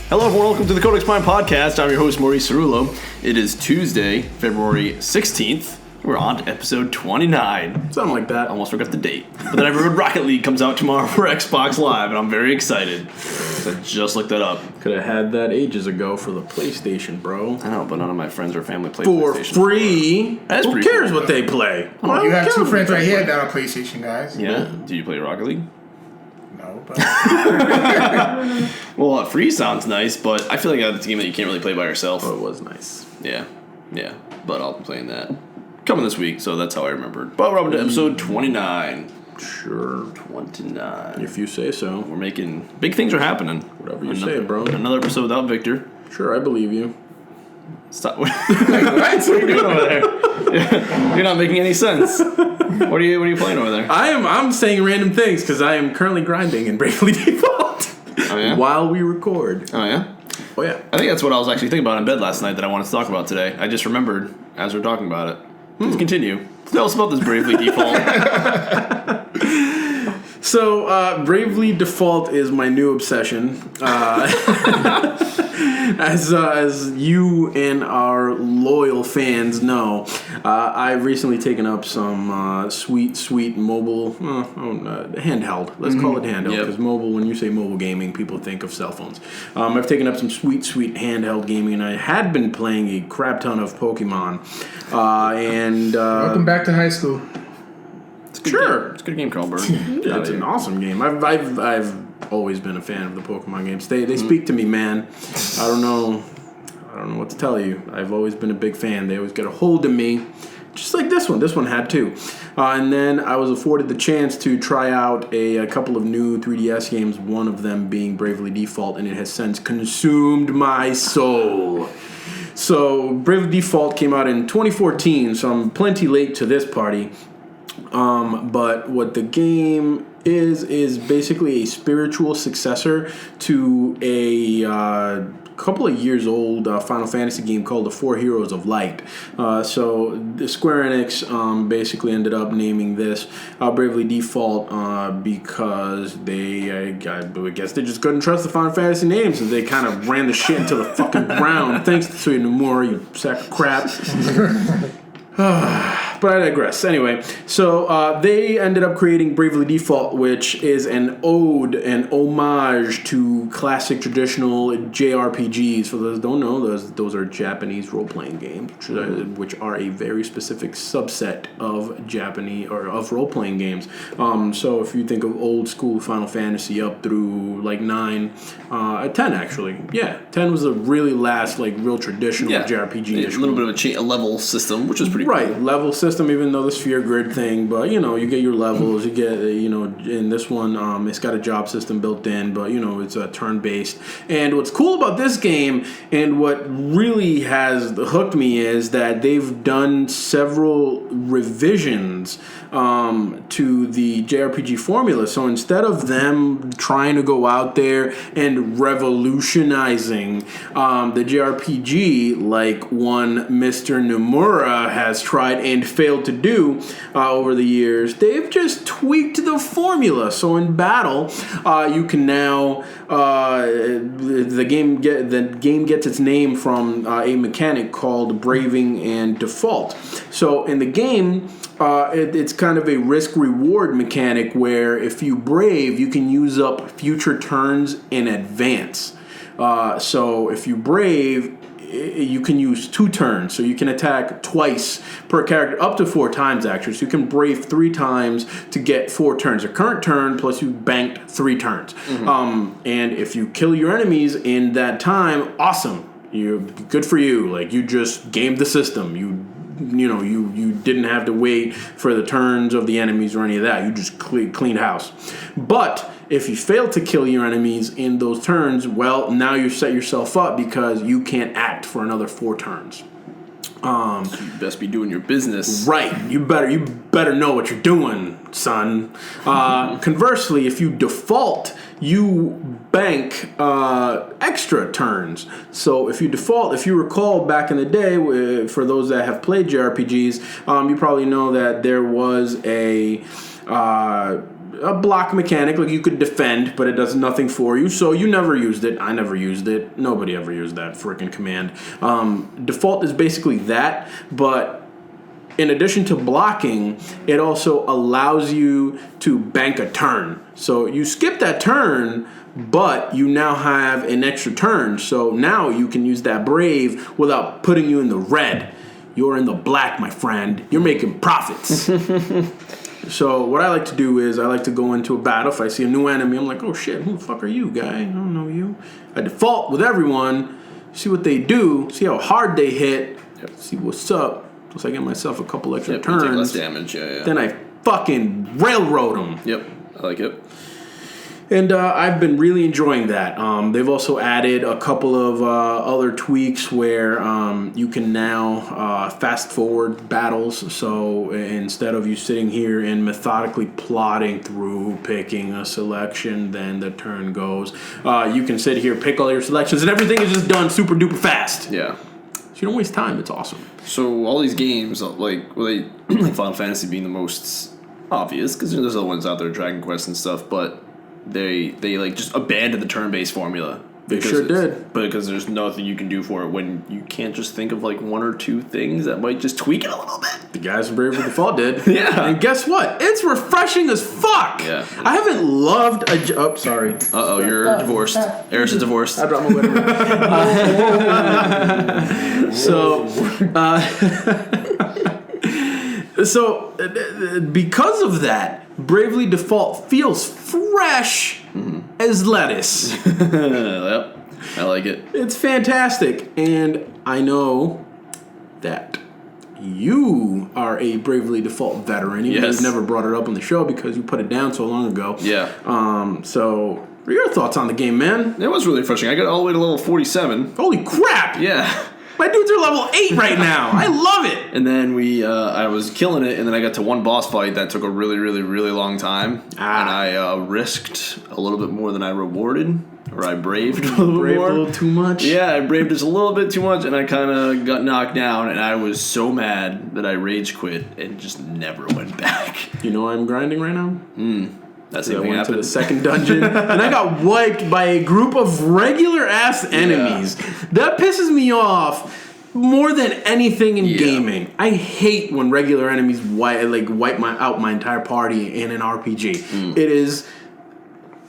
Hello, everyone. Welcome to the Codex podcast. I'm your host, Maurice. It is Tuesday, February 16th. We're on to episode 29. Something like that. Almost forgot the date. But then I heard Rocket League comes out tomorrow for Xbox Live, and I'm very excited. So I just looked that up. Could have had that ages ago for the PlayStation, bro. I know, but none of my friends or family play for PlayStation. Free? That's Who pretty cares cool. what they play? Well, you have two friends right here that are PlayStation guys. Yeah? Do you play Rocket League? No, but... Well, free sounds nice, but I feel like it's a game that you can't really play by yourself. Oh, it was nice. Yeah. But I'll be playing that coming this week, so that's how I remembered. But we're up to episode 29. Sure. 29. If you say so. We're making... Big things are happening. Whatever you say, bro. Another episode without Victor. Sure, I believe you. Stop. What are you doing over there? You're not making any sense. What are you playing over there? I'm saying random things because I am currently grinding in Bravely Default. Oh, yeah? While we record. Oh, yeah? Oh, yeah. I think that's what I was actually thinking about in bed last night that I wanted to talk about today. I just remembered as we're talking about it. Please continue. Tell us about this Bravely Default. So, Bravely Default is my new obsession. As you and our loyal fans know, I've recently taken up some sweet mobile, handheld. Let's call it handheld, because mobile, when you say mobile gaming, people think of cell phones. I've taken up some sweet handheld gaming, and I had been playing a crap ton of Pokemon. Welcome back to high school. Sure. It's a good game called Byrd. Yeah, it's an awesome game. I've always been a fan of the Pokemon games. They speak to me, man. I don't know what to tell you. I've always been a big fan. They always get a hold of me, just like this one. This one had too. And then I was afforded the chance to try out a couple of new 3DS games. One of them being Bravely Default, and it has since consumed my soul. So Bravely Default came out in 2014, so I'm plenty late to this party. But what the game is basically a spiritual successor to a couple of years old Final Fantasy game called The Four Heroes of Light. So the Square Enix basically ended up naming this Bravely Default because I guess they just couldn't trust the Final Fantasy names, and they kind of ran the shit into the fucking ground. Thanks to Tsuya Nomura, you sack of crap. But I digress. Anyway, so they ended up creating Bravely Default, which is an ode, an homage to classic traditional JRPGs. For those who don't know, those are Japanese role-playing games, which are a very specific subset of Japanese or of role-playing games. So if you think of old school Final Fantasy up through like 9, 10 actually, 10 was the really last like real traditional JRPG. A little bit of a level system, which is pretty cool. Level system, even though the sphere grid thing, but you get your levels, you get in this one it's got a job system built in, but it's a turn-based. And what's cool about this game and what really has hooked me is that they've done several revisions to the JRPG formula. So instead of them trying to go out there and revolutionizing the JRPG like one Mr. Nomura has tried and failed to do over the years, they've just tweaked the formula. So in battle, you can now the game gets its name from a mechanic called braving and default. So in the game, it's kind of a risk-reward mechanic where if you brave, you can use up future turns in advance. So if you brave, you can use 2 turns, so you can attack twice per character, up to 4 times actually. So you can brave 3 times to get 4 turns. A current turn plus you banked 3 turns. And if you kill your enemies in that time, awesome. Good for you. Like you just gamed the system. You didn't have to wait for the turns of the enemies or any of that. You just cleaned house. But if you fail to kill your enemies in those turns, well, now you set yourself up because you can't act for another 4 turns. So you best be doing your business. Right. You better know what you're doing, son. Conversely, if you default, you bank extra turns. So if you recall back in the day, for those that have played JRPGs, you probably know that there was a a block mechanic. Like, you could defend, but it does nothing for you. So you never used it. I never used it. Nobody ever used that freaking command. Default is basically that, but in addition to blocking, it also allows you to bank a turn. So you skip that turn, but you now have an extra turn. So now you can use that Brave without putting you in the red. You're in the black, my friend. You're making profits. So what I like to do is I like to go into a battle. If I see a new enemy, I'm like, oh shit, who the fuck are you, guy? I don't know you. I default with everyone, see what they do, see how hard they hit, see what's up. Plus I get myself a couple extra turns. Take less damage, yeah. Then I fucking railroad them. Yep, I like it. And I've been really enjoying that. They've also added a couple of other tweaks where you can now fast forward battles. So instead of you sitting here and methodically plotting through picking a selection, then the turn goes, you can sit here, pick all your selections, and everything is just done super duper fast. Yeah. So you don't waste time. It's awesome. So all these games, like Final Fantasy being the most obvious, because there's other ones out there, Dragon Quest and stuff, but they like just abandoned the turn-based formula. They sure did. Because there's nothing you can do for it when you can't just think of like one or two things that might just tweak it a little bit. The guys from Brave with Default did. Yeah. And guess what? It's refreshing as fuck. Yeah. I haven't loved a... Oh, sorry. Uh-oh, you're divorced. Aris is divorced. I dropped my wedding ring. So, because of that, Bravely Default feels fresh as lettuce. Yep, I like it. It's fantastic, and I know that you are a Bravely Default veteran. Even though you've never brought it up on the show because you put it down so long ago. Yeah. So, what are your thoughts on the game, man? It was really refreshing. I got all the way to level 47. Holy crap! Yeah. My dudes are level 8 right now. I love it. And then I was killing it, and then I got to one boss fight that took a really, really, really long time. And I risked a little bit more than I rewarded, or I braved a little bit more. A little too much? Yeah, I braved just a little bit too much, and I kind of got knocked down, and I was so mad that I rage quit and just never went back. You know I'm grinding right now? That's I went to the second dungeon, and I got wiped by a group of regular-ass enemies. That pisses me off more than anything in gaming. I hate when regular enemies wipe out my entire party in an RPG. It is...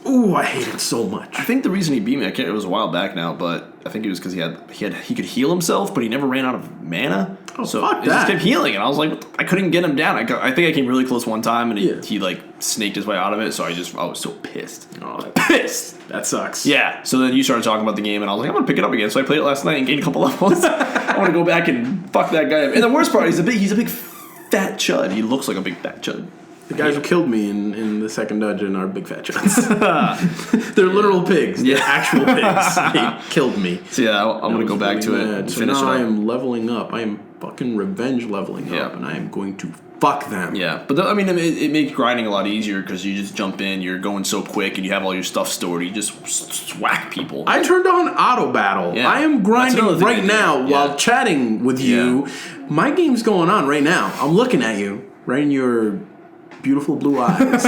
Ooh, I hate it so much. I think the reason he beat me, it was a while back now, but I think it was because he could heal himself, but he never ran out of mana. Oh, so fuck he just that. kept healing, and I was like, I couldn't get him down. I think I came really close one time, and he like snaked his way out of it. So I was so pissed. Pissed. That sucks. Yeah. So then you started talking about the game, and I was like, I'm gonna pick it up again. So I played it last night and gained a couple levels. I want to go back and fuck that guy up. And the worst part, he's a big fat chud. He looks like a big fat chud. The guys who killed me in the second dungeon are big fat chuds. They're literal pigs. They're actual pigs. They killed me. So yeah, I'm going to go back to it and finish it up. I am leveling up. I am fucking revenge leveling up, and I am going to fuck them. Yeah, but it makes grinding a lot easier because you just jump in, you're going so quick, and you have all your stuff stored. You just whack people. I turned on auto battle. Yeah. I am grinding right now while chatting with you. My game's going on right now. I'm looking at you right in your beautiful blue eyes.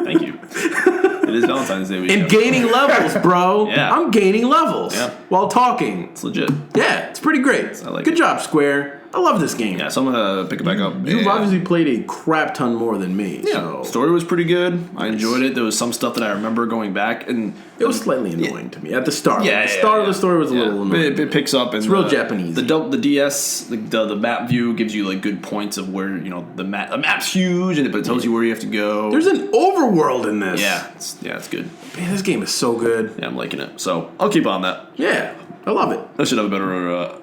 Thank you. It is Valentine's Day weekend. And gaining levels, bro. Yeah. I'm gaining levels while talking. It's legit. Yeah, it's pretty great. I like Good job, Square. I love this game. Yeah, so I'm going to pick it back up. You've obviously played a crap ton more than me. Yeah, so. Story was pretty good. I enjoyed it. There was some stuff that I remember going back, and it was slightly annoying to me at the start. Yeah, the start of the story was a little annoying. It picks up, and it's real Japanese. The DS, the map view gives you like good points of where the map's huge, but it tells you where you have to go. There's an overworld in this. Yeah, it's good. Man, this game is so good. Yeah, I'm liking it. So I'll keep on that. Yeah, I love it. I should have a better,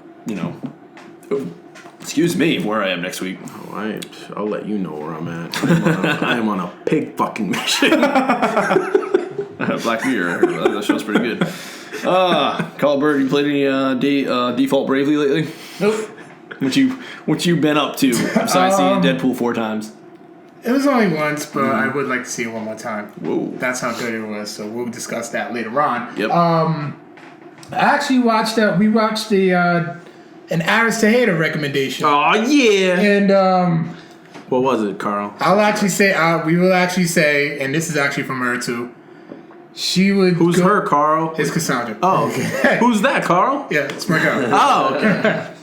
excuse me, where I am next week. Oh, I'll let you know where I'm at. I am on a pig fucking mission. Black Mirror. That show's pretty good. Carl, Byrd, you played any Default Bravely lately? Nope. What you been up to besides seeing Deadpool 4 times? It was only once, but I would like to see it one more time. Whoa. That's how good it was, so we'll discuss that later on. Yep. I actually watched an Aris to Hater recommendation. Oh, yeah. And What was it, Carl? I'll actually say, we will actually say, and this is actually from her too. She would. Who's her, Carl? It's Cassandra. Oh, okay. Who's that, Carl? Yeah, it's my girl. Oh, okay.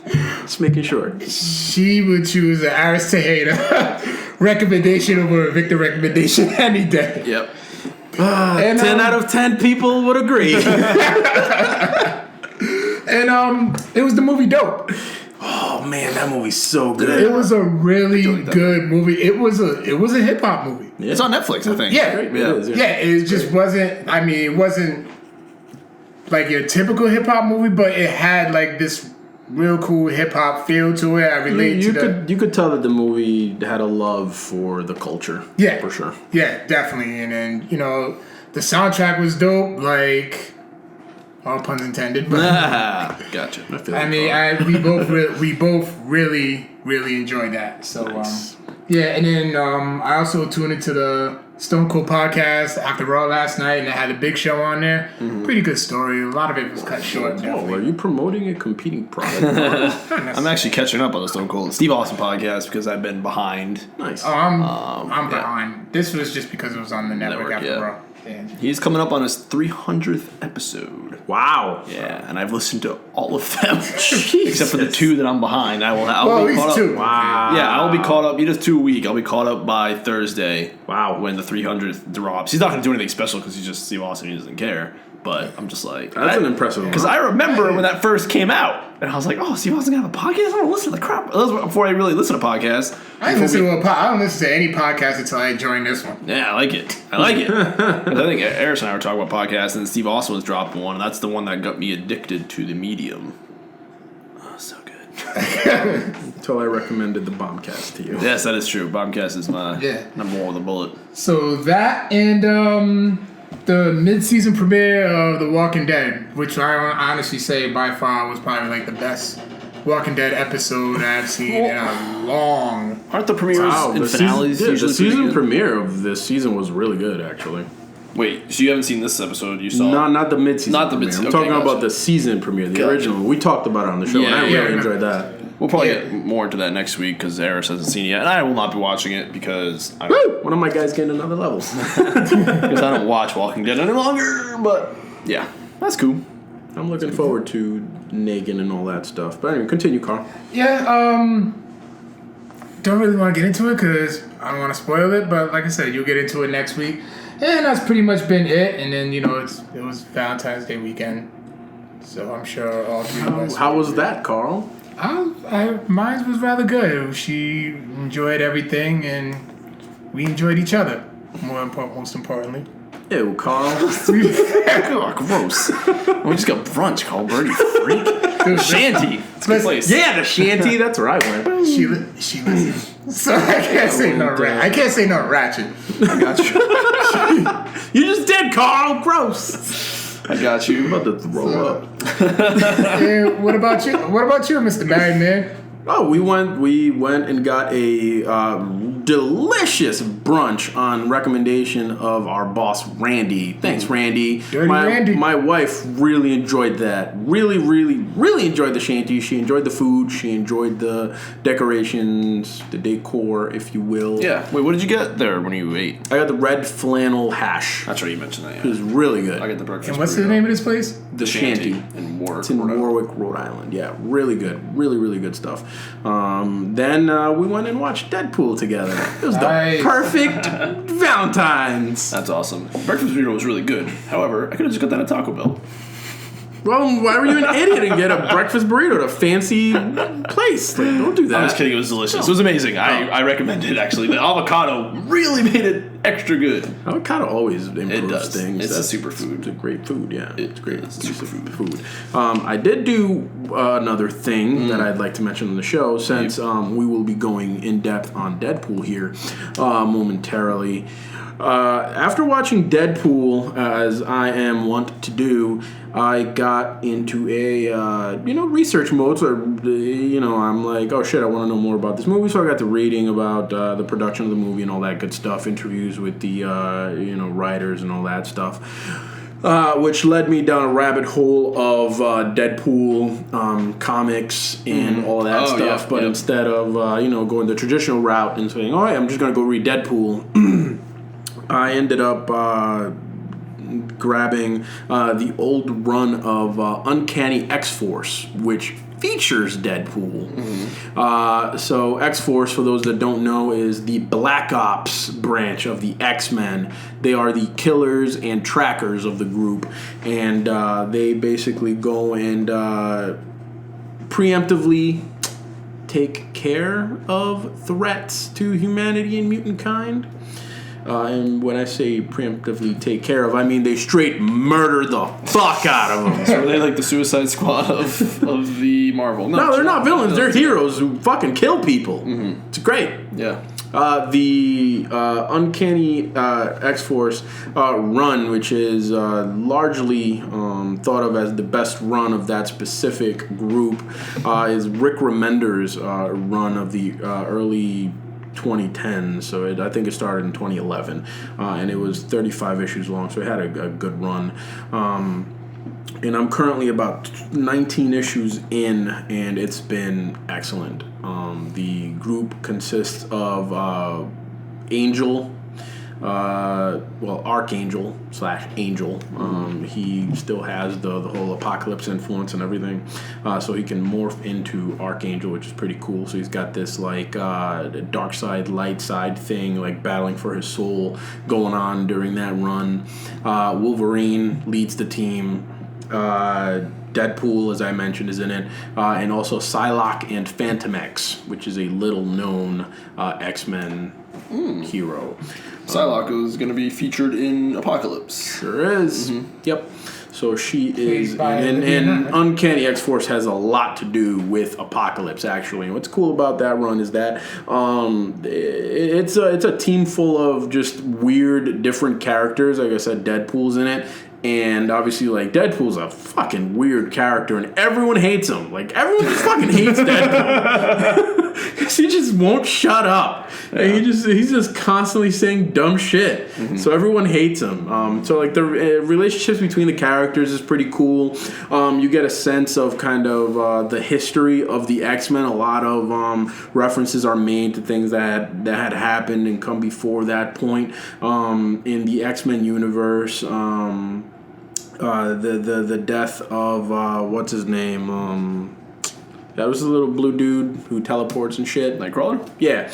Just making sure. She would choose an Aris recommendation over a Victor recommendation any day. Yep. And, 10 out of 10 people would agree. And it was the movie Dope. Oh man, that movie's so good. It was a really good movie. It was a hip hop movie. Yeah. It's on Netflix, I think. Yeah, It is, it just wasn't. I mean, it wasn't like your typical hip hop movie, but it had like this real cool hip hop feel to it. I relate to you could tell that the movie had a love for the culture. Yeah, for sure. Yeah, definitely. And then the soundtrack was dope. Like. All puns intended, but Gotcha. we both really enjoyed that. So nice. And then I also tuned into the Stone Cold podcast after Raw last night, and they had a Big Show on there. Mm-hmm. Pretty good story. A lot of it was cut short. Oh, are you promoting a competing product? I'm actually catching up on the Stone Cold Steve Austin podcast because I've been behind. Nice. Oh, I'm behind. This was just because it was on the network after Raw. Yeah. He's coming up on his 300th episode. Wow. Yeah, and I've listened to all of them except for the 2 that I'm behind. I'll be caught up. 2. Wow. Yeah, I'll be caught up. He does 2 a week. I'll be caught up by Thursday. Wow. When the 300th drops. He's not going to do anything special because he's just Steve Austin. He doesn't care. But I'm just like... That's an impressive one. Because I remember when that first came out, and I was like, oh, Steve Austin got a podcast? I don't listen to the crap. That was before I really listened to podcasts. I don't listen to any podcast until I joined this one. Yeah, I like it. I think Aris and I were talking about podcasts, and Steve Austin was dropping one, and that's the one that got me addicted to the medium. Oh, so good. Until I recommended the Bombcast to you. Yes, that is true. Bombcast is my number 1 with a bullet. So that and the mid-season premiere of The Walking Dead, which I honestly say by far was probably like the best Walking Dead episode I've seen in a long. Aren't the premieres and finales the usually season premiere of this season was really good, actually. Wait, so you haven't seen this episode? You saw not the mid-season. Not the mid-season. I'm talking about the season premiere, the original. We taled about it on the show, and I really enjoyed that. We'll probably get more into that next week because Aris hasn't seen it yet, and I will not be watching it because one of my guys getting another level because I don't watch Walking Dead any longer. But yeah, that's cool. I'm looking forward to Negan and all that stuff. But anyway, continue, Carl. Yeah, don't really want to get into it because I don't want to spoil it. But like I said, you'll get into it next week, and that's pretty much been it. And then it was Valentine's Day weekend, so I'm sure all three of us. How was that, Carl? Mine was rather good. She enjoyed everything, and we enjoyed each other. Most importantly. Ew, Carl. Gross. We just got brunch, Carl Byrd, you freak. Shanty. It's a good place. Yeah, the shanty. That's where I went. She listens. So I can't say no ratchet. I got you. You just did, Carl. Gross. I got you. I'm about to throw up. And what about you? What about you, Mr. Married Man? Oh, we went and got a delicious brunch on recommendation of our boss Randy. Thanks, Randy. Randy. My wife really enjoyed that. Really enjoyed the shanty. She enjoyed the food. She enjoyed the decorations, the decor, if you will. Yeah. Wait, what did you get there when you ate? I got the red flannel hash. That's right, you mentioned that. Yeah. It was really good. I got the breakfast. And what's the name of this place? The Shanty in Warwick. It's in Warwick, Rhode Island. Yeah, really good. Really good stuff. Then we went and watched Deadpool together. It was the perfect Valentine's. That's awesome. Breakfast burrito was really good. However, I could have just got that at Taco Bell. Well, why were you an idiot and get a breakfast burrito at a fancy place? Like, don't do that. I was kidding. It was delicious. It was amazing. I recommend it, actually. The avocado really made it extra good. Avocado always improves things. It's a superfood. It's a great food, yeah. It's great. It's a superfood. I did do another thing that I'd like to mention on the show, since we will be going in depth on Deadpool here momentarily. After watching Deadpool, as I am wont to do, I got into a research mode. So I'm like, oh shit, I want to know more about this movie. So I got to reading about the production of the movie and all that good stuff. Interviews with the writers and all that stuff. which led me down a rabbit hole of Deadpool comics and all that stuff. Yeah, but yeah. instead of going the traditional route and saying, "All right, I'm just gonna go read Deadpool," I ended up grabbing the old run of Uncanny X-Force, which features Deadpool. So X-Force, for those that don't know, is the Black Ops branch of the X-Men. They are the killers and trackers of the group, and they basically go and preemptively take care of threats to humanity and mutant kind. And when I say preemptively take care of, I mean they straight murder the fuck out of them. So are they like the Suicide Squad of the Marvel? No, they're not villains. They're heroes who fucking kill people. It's great. Yeah. The Uncanny X-Force run, which is largely thought of as the best run of that specific group, is Rick Remender's run of the early 2010, so I think it started in 2011, and it was 35 issues long, so it had a good run. And I'm currently about 19 issues in, and it's been excellent. The group consists of Angel, Archangel / Angel. He still has the whole Apocalypse influence and everything, so he can morph into Archangel, which is pretty cool. So he's got this like dark side, light side thing, like battling for his soul going on during that run. Wolverine leads the team. Deadpool, as I mentioned, is in it, and also Psylocke and Phantom X, which is a little-known X-Men hero. Psylocke is going to be featured in Apocalypse. Sure is. Yep. So she is, and Uncanny X-Force has a lot to do with Apocalypse, actually. And what's cool about that run is that it's a team full of just weird, different characters. Like I said, Deadpool's in it. And obviously, like, Deadpool's a fucking weird character, and everyone hates him. Like, everyone just fucking hates Deadpool. Because he just won't shut up. Yeah. He's just constantly saying dumb shit. So everyone hates him. So, like, the relationships between the characters is pretty cool. You get a sense of kind of the history of the X-Men. A lot of references are made to things that had happened and come before that point in the X-Men universe. The death of what's his name? That was the little blue dude who teleports and shit. Nightcrawler? Yeah.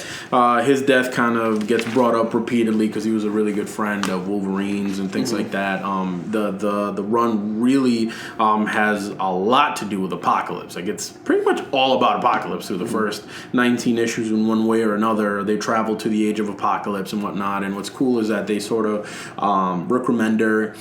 His death kind of gets brought up repeatedly because he was a really good friend of Wolverine's and things like that. The run really has a lot to do with Apocalypse. Like, it's pretty much all about Apocalypse through the first 19 issues in one way or another. They travel to the age of Apocalypse and whatnot. And what's cool is that they sort of, Rick Remender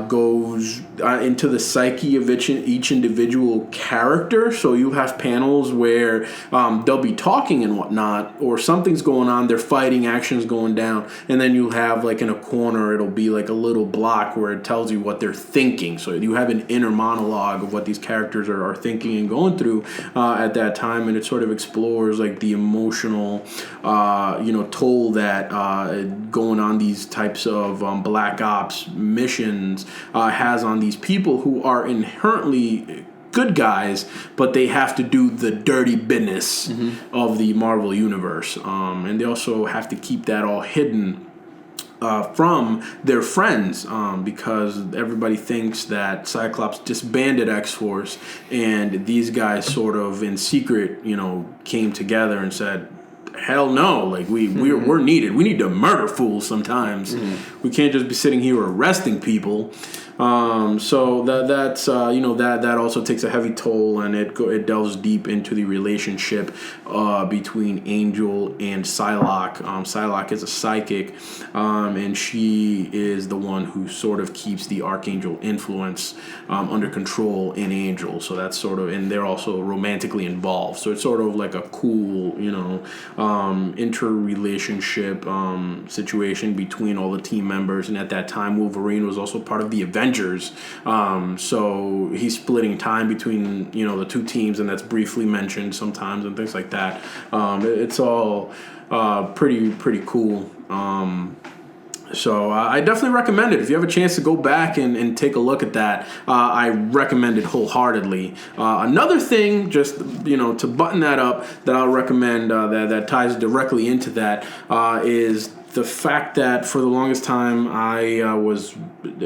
goes into the psyche of each individual character. So you have panels where they'll be talking and whatnot, or something's going on, they're fighting, action's going down, and then you have, like, in a corner, it'll be like a little block where it tells you what they're thinking. So you have an inner monologue of what these characters are thinking and going through at that time, and it sort of explores, like, the emotional toll that going on these types of Black Ops missions has on these people who are inherently good guys, but they have to do the dirty business of the Marvel universe, and they also have to keep that all hidden from their friends, because everybody thinks that Cyclops disbanded X-Force, and these guys sort of in secret, came together and said, hell no, like we're needed. We need to murder fools sometimes. We can't just be sitting here arresting people. So that's that also takes a heavy toll, and it delves deep into the relationship between Angel and Psylocke. Psylocke is a psychic, and she is the one who sort of keeps the Archangel influence under control in Angel. So that's sort of, and they're also romantically involved. So it's sort of like a cool, interrelationship situation between all the team members. And at that time, Wolverine was also part of the Avengers. So he's splitting time between, the two teams, and that's briefly mentioned sometimes and things like that. It's all pretty cool. So I definitely recommend it. If you have a chance to go back and take a look at that, I recommend it wholeheartedly. Another thing, just to button that up, that I'll recommend that ties directly into that is the fact that for the longest time I was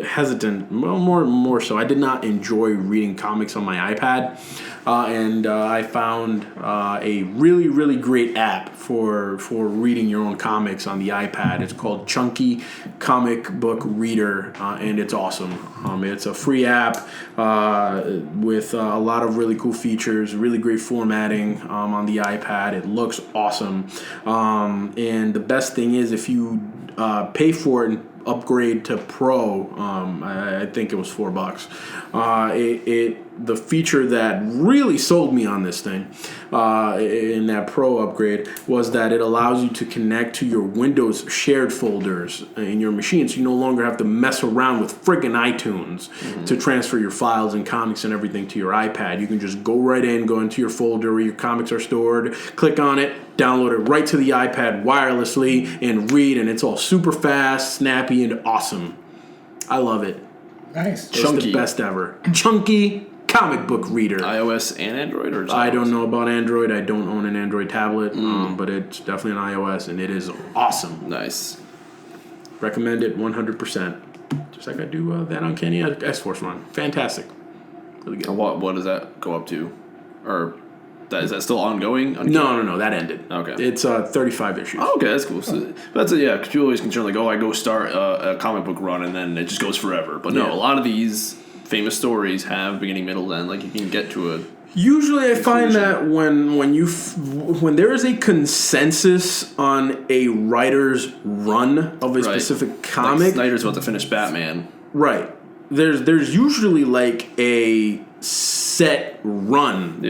hesitant, well, more so. I did not enjoy reading comics on my iPad, and I found a really, really great app for reading your own comics on the iPad. It's called Chunky Comic Book Reader, and it's awesome. It's a free app with a lot of really cool features, really great formatting on the iPad. It looks awesome, and the best thing is if you pay for it and upgrade to Pro, I think it was $4. The feature that really sold me on this thing in that Pro upgrade was that it allows you to connect to your Windows shared folders in your machine, so you no longer have to mess around with friggin' iTunes to transfer your files and comics and everything to your iPad. You can just go right in, go into your folder where your comics are stored, click on it, download it right to the iPad wirelessly, and read, and it's all super fast, snappy, and awesome. I love it. Nice. It's the best ever. Chunky Comic Book Reader. iOS and Android, or I don't know about Android. I don't own an Android tablet, but it's definitely an iOS, and it is awesome. Nice. Recommend it 100%. Just like I do that Uncanny X-Force run. Fantastic. Really good. And what does that go up to? Or is that still ongoing? No. That ended. Okay. It's 35 issues. Oh, okay, that's cool. So that's because people always concerned like, I go start a comic book run and then it just goes forever. But no, a lot of these famous stories have beginning, middle, end. Like you can get to a. Usually, I find that when there is a consensus on a writer's run of a specific comic, like Snyder's about to finish Batman. Right. There's usually like a set run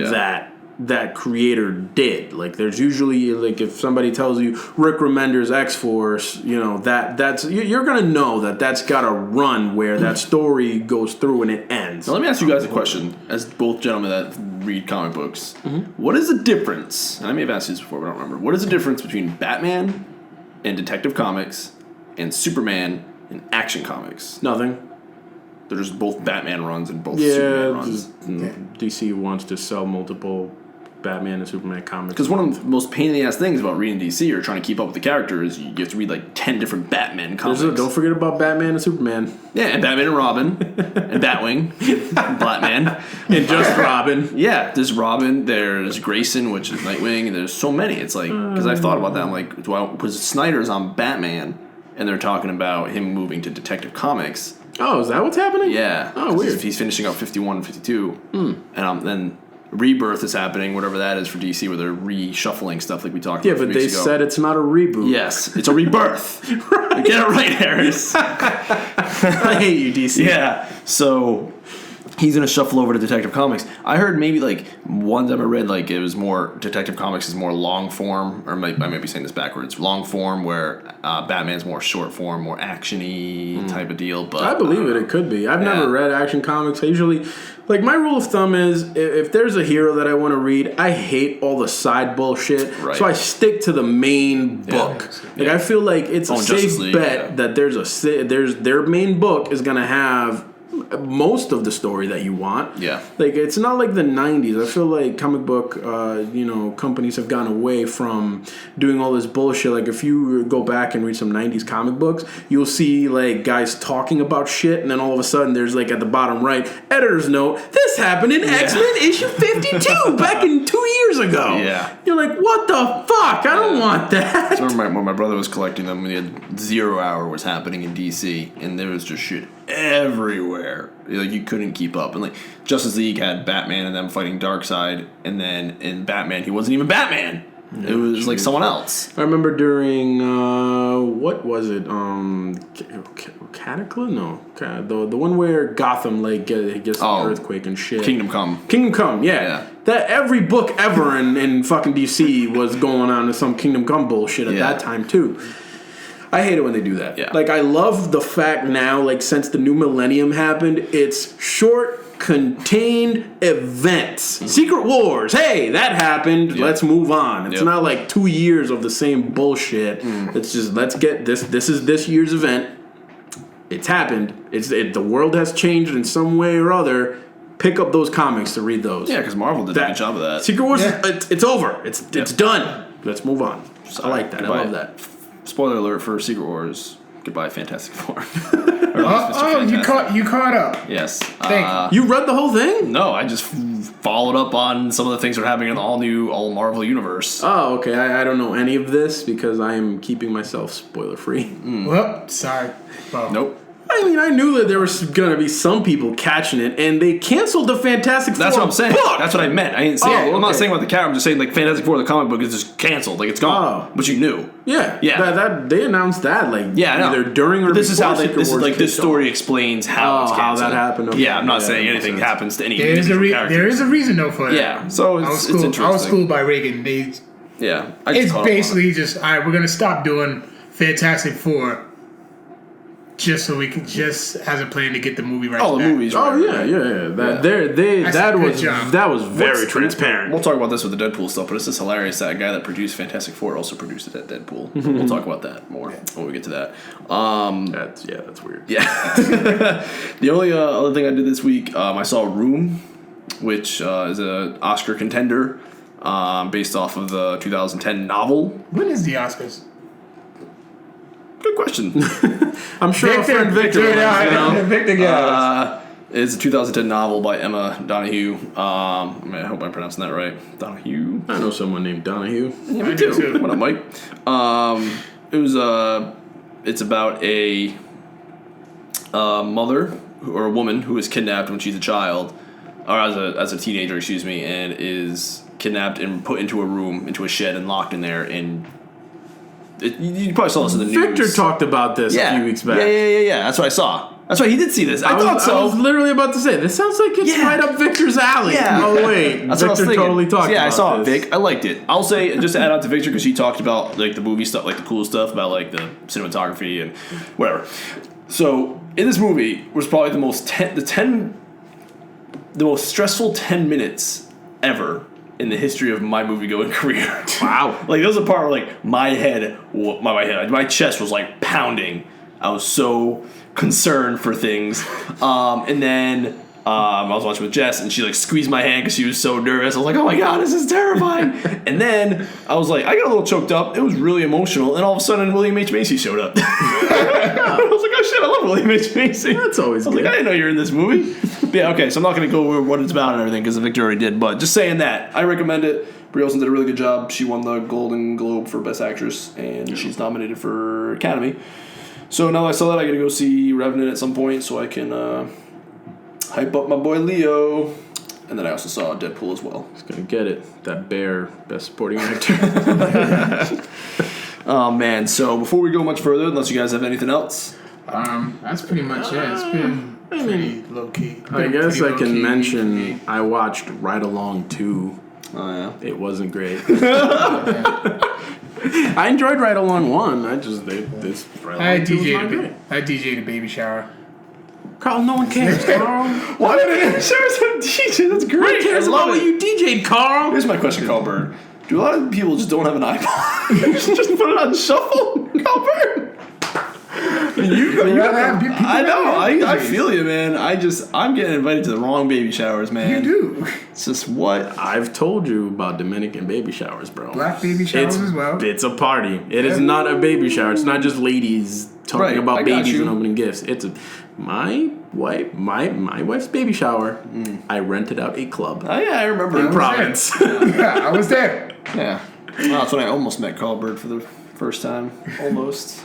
that creator did. Like there's usually like if somebody tells you Rick Remender's X-Force, that's you're gonna know that's got a run where that story goes through and it ends. Now let me ask you guys a question, as both gentlemen that read comic books. What is the difference? And I may have asked this before, but I don't remember. What is the difference between Batman and Detective Comics and Superman and Action Comics? Nothing. They're just both Batman runs and both Superman runs. DC wants to sell multiple Batman and Superman comics. Because one of the most pain in the ass things about reading DC or trying to keep up with the characters, you have to read like 10 different Batman comics. Don't forget about Batman and Superman. Yeah, and Batman and Robin, and Batwing, and Batman, and just Robin. Yeah, there's Robin, there's Grayson, which is Nightwing, and there's so many. It's like, because I've thought about that, I'm like, because Snyder's on Batman, and they're talking about him moving to Detective Comics. Oh, is that what's happening? Yeah. Oh, weird. He's finishing up 51 and 52. And then Rebirth is happening, whatever that is for DC, where they're reshuffling stuff like we talked about. Yeah, but they said it's not a reboot. Yes, it's a rebirth. Right. Get it right, Harris. I hate you, DC. Yeah. So he's gonna shuffle over to Detective Comics. I heard maybe like one time I read like it was more Detective Comics is more long form, or I might be saying this backwards. Long form, where Batman's more short form, more action-y type of deal. But I believe it. It could be. I've never read Action Comics. I usually, like, my rule of thumb is if there's a hero that I want to read, I hate all the side bullshit. Right. So I stick to the main book. Like I feel like it's a safe bet that their main book is gonna have most of the story that you want. Yeah. Like, it's not like the 90s. I feel like comic book, companies have gone away from doing all this bullshit. Like, if you go back and read some 90s comic books, you'll see, like, guys talking about shit, and then all of a sudden there's, like, at the bottom right, editor's note, this happened in X-Men issue 52 back in 2 years ago. Yeah. You're like, what the fuck? I don't want that. I remember when my brother was collecting them, we had 0 Hour was happening in DC, and there was just shit everywhere. Like, you couldn't keep up. And like Justice League had Batman and them fighting Darkseid, and then in Batman he wasn't even Batman. It was like someone else. I remember during what was it? Cataclysm? No, the one where Gotham gets the earthquake and shit. Kingdom Come. Yeah. That every book ever in fucking DC was going on to some Kingdom Come bullshit at that time too. I hate it when they do that. Yeah. Like, I love the fact now, like, since the new millennium happened, it's short contained events. Secret Wars. Hey, that happened. Yep. Let's move on. It's Yep. not like 2 years of the same bullshit. It's just let's get this. This is this year's event. It's happened. The world has changed in some way or other. Pick up those comics to read those. Yeah, because Marvel did a good job of that. Secret Wars. Yeah. It's over. It's done. Let's move on. I like that. Goodbye. I love that. Spoiler alert for Secret Wars. Goodbye, Fantastic Four. You caught up. Yes. Thank You read the whole thing? No, I just followed up on some of the things that are happening in the all Marvel universe. Oh, okay. I don't know any of this because I am keeping myself spoiler free. Well, sorry. Well, Nope. I mean, I knew that there was going to be some people catching it, and they canceled the Fantastic Four. That's what I'm saying. book. That's what I meant. I didn't say. Oh, I'm not okay. saying about the character. I'm just saying like Fantastic Four, the comic book, is just canceled. Like it's gone. Oh. But you knew. Yeah, Yeah. That they announced that like Yeah, I know. either during or this is before how Secret this is Wars like this kicked story off. explains how it's how canceled. that happened. Okay. Yeah, I'm not Yeah, saying that makes anything sense. happens to any. there is a individual there is a reason though for that. Yeah, so it's interesting. I was schooled by Reagan. Yeah, I just It's caught up on it. basically just all right. We're gonna stop doing Fantastic Four. Just so we can, just as a plan to get the movie right. Oh, the back. movies. Oh right, yeah, right. yeah. Yeah. That's a good job. that was very transparent. We'll talk about this with the Deadpool stuff, but it's just hilarious that guy that produced Fantastic Four also produced it at Deadpool. We'll talk about that more when we get to that. That's weird. Yeah. The only other thing I did this week, I saw Room, which is an Oscar contender based off of the 2010 novel. When is the Oscars? Good question. I'm sure our friend Victor. Victor It's a 2010 novel by Emma Donahue. I hope I'm pronouncing that right. Donahue. I know someone named Donahue. Yeah, me too. What up, Mike? It's about a mother or a woman who is kidnapped when she's a child, or as a teenager, excuse me, and is kidnapped and put into a room, into a shed, and locked in there. And you probably saw this in the news. Victor talked about this a few weeks back. Yeah. That's what I saw. That's right. He did see this. I thought so. I was literally about to say, this sounds like it's right up Victor's alley. Yeah. Oh, wait. That's what I was Victor thinking. totally talked about Yeah, I saw it, this. Vic. I liked it. I'll say, just to add on to Victor, because he talked about like the movie stuff, like the cool stuff about like the cinematography and whatever. So in this movie was probably the most stressful 10 minutes ever in the history of my movie-going career. Wow. Like, there was a part where, like, my chest was, like, pounding. I was so concerned for things. And then I was watching with Jess, and she, like, squeezed my hand because she was so nervous. I was like, oh, my God, this is terrifying. And then I was like, I got a little choked up. It was really emotional. And all of a sudden, William H. Macy showed up. I was like, oh, shit, I love William H. Macy. That's always I was good. like, I didn't know you were in this movie. But yeah, okay, so I'm not going to go over what it's about and everything because Victor already did. But just saying that, I recommend it. Brie Olsen did a really good job. She won the Golden Globe for Best Actress, and she's nominated for Academy. So now that I saw that, I got to go see Revenant at some point so I can hype up my boy Leo. And then I also saw Deadpool as well. He's going to get it. That bear, Best Supporting Actor. Oh, man. So before we go much further, unless you guys have anything else. That's pretty much it. It's been pretty low key. I guess I can mention I watched Ride Along 2. Oh, yeah. It wasn't great. I enjoyed Ride Along 1. This Ride Along 2 was not great. I DJ'd a baby shower. Carl, no one cares, Carl. Why did I share some DJ? That's great. No one cares I love about what it. you DJ'd, Carl. Here's my question, Carl Byrd. Do a lot of people just don't have an iPod? just put it on shuffle, Carl Byrd. I know. I feel you, man. I'm getting invited to the wrong baby showers, man. You do. It's just what? I've told you about Dominican baby showers, bro. Black baby showers as well. It's a party. It is not a baby shower. It's not just ladies talking about babies and opening gifts. It's my wife's baby shower. I rented out a club. Oh, yeah, I remember. In Providence. I was there. Yeah. Well, that's when I almost met Carl Byrd for the first time. Almost.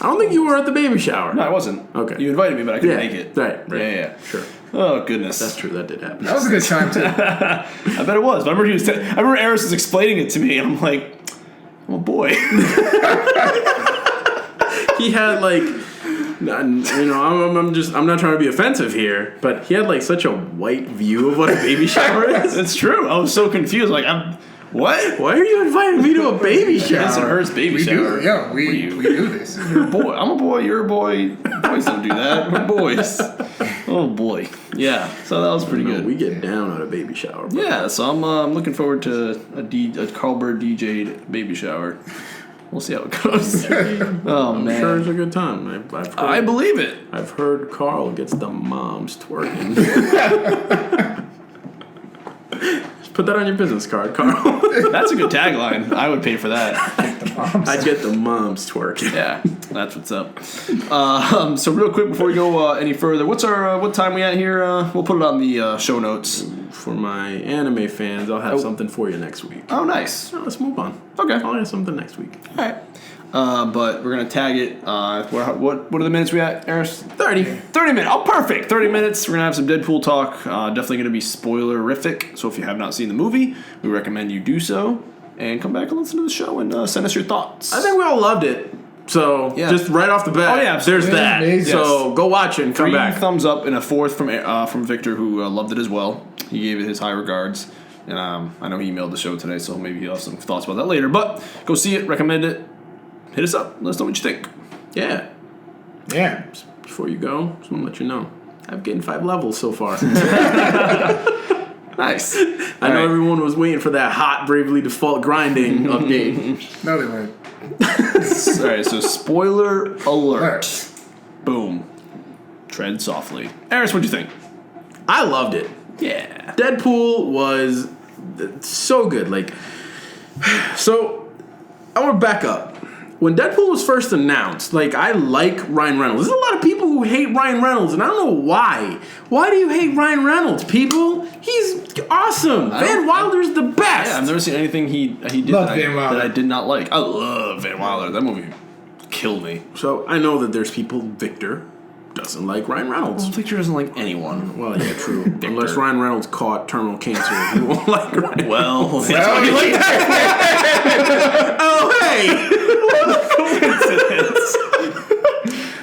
I don't think you were at the baby shower. No, I wasn't. Okay. You invited me, but I couldn't make it. Right. Yeah. Sure. Oh, goodness. That's true. That did happen. That was a good time too. I bet it was. But I remember Aris was explaining it to me, and I'm like, oh boy. He had like, I'm not trying to be offensive here, but he had like such a white view of what a baby shower is. It's true. I was so confused. Like, What? Why are you inviting me to a baby shower? Yes, it hurts baby shower. We do this. You're a boy. I'm a boy. You're a boy. Boys don't do that. We're boys. Oh boy. Yeah. So that was pretty good. We get down at a baby shower. Bro. Yeah. So I'm looking forward to a Carl Byrd DJ'd baby shower. We'll see how it goes. Oh I'm man. sure it's a good time. I've heard, I believe it. I've heard Carl gets the moms twerking. Put that on your business card, Carl. That's a good tagline. I would pay for that. I get the moms twerking. Yeah, that's what's up. So real quick before we go any further, what time we at here? We'll put it on the show notes. For my anime fans, I'll have something for you next week. Oh, nice. So let's move on. Okay. I'll have something next week. All right. But we're gonna tag it. What are the minutes we at, Aris? 30. 30 minutes. Oh, perfect. 30 minutes. We're gonna have some Deadpool talk. Definitely gonna be spoilerific. So if you have not seen the movie, we recommend you do so and come back and listen to the show and send us your thoughts. I think we all loved it. So just right off the bat, oh, yeah, there's that. Amazing. So go watch it and come 3 back. thumbs up and a 4th from Victor, who loved it as well. He gave it his high regards. And I know he emailed the show today, so maybe he'll have some thoughts about that later. But go see it, recommend it. Hit us up. Let us know what you think. Yeah. Yeah. Before you go, just want to let you know, I've gained 5 levels so far. Nice. I know everyone was waiting for that hot Bravely Default grinding update. No, they weren't. All right, so spoiler alert. Boom. Tread softly. Aris, what'd you think? I loved it. Yeah. Deadpool was so good. So I want to back up. When Deadpool was first announced, I like Ryan Reynolds. There's a lot of people who hate Ryan Reynolds, and I don't know why. Why do you hate Ryan Reynolds, people? He's awesome. Van Wilder's the best. Yeah, I've never seen anything he did that I did not like. I love Van Wilder. That movie killed me. So I know that there's people, Victor doesn't like Ryan Reynolds. Well, Victor doesn't like anyone. Well, yeah, true. Unless Ryan Reynolds caught terminal cancer, he won't like Ryan. Well, that's why you like that. Oh, hey!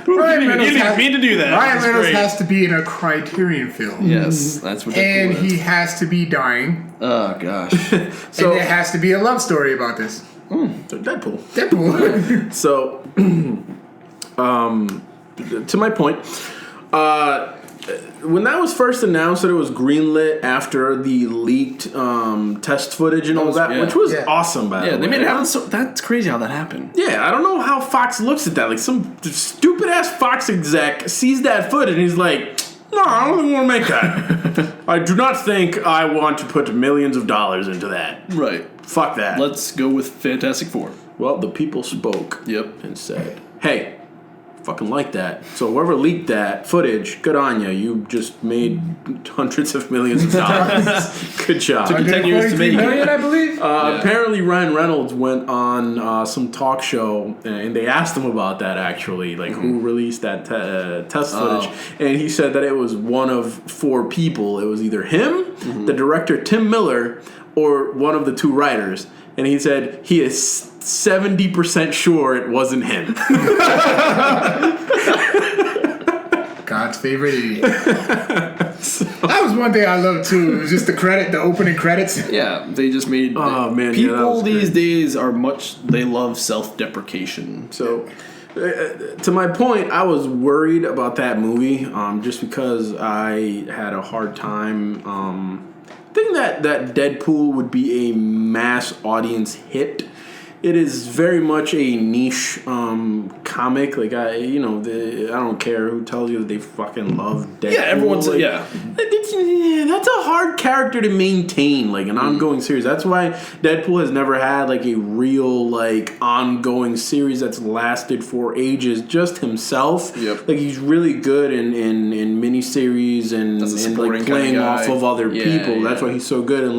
Ryan Reynolds You didn't mean to do that. Ryan That's Reynolds great. has to be in a Criterion film. Yes, that's what. And Deadpool is. he has to be dying. Oh gosh. So, and there has to be a love story about this. So Deadpool. Deadpool. So, to my point, when that was first announced that it was greenlit after the leaked test footage and all that, which was awesome, by the way. Yeah, they made it happen. So that's crazy how that happened. Yeah, I don't know how Fox looks at that. Like, some stupid ass Fox exec sees that footage and he's like, no, I don't want to make that. I do not think I want to put millions of dollars into that. Right. Fuck that. Let's go with Fantastic Four. Well, the people spoke. Yep. And said, hey, fucking like that. So whoever leaked that footage, good on you. You just made hundreds of millions of dollars. Good job. Took you 10 years to make million, it. I believe. Apparently, Ryan Reynolds went on some talk show, and they asked him about that, actually, who released that test footage. And he said that it was one of 4 people. It was either him, the director Tim Miller, or one of the 2 writers. And he said he is 70% sure it wasn't him. God's favorite idiot. That was one thing I loved too. It was just the opening credits. Yeah, they just made. Oh, man, people that was these great. days are they love self-deprecation. So, to my point, I was worried about that movie just because I had a hard time thinking that Deadpool would be a mass audience hit. It is very much a niche comic. I don't care who tells you that they fucking love Deadpool. Yeah, everyone's That's a hard character to maintain, an ongoing series. That's why Deadpool has never had a real ongoing series that's lasted for ages. Just himself. Yep. He's really good in miniseries and playing off of other people. Yeah. That's why he's so good in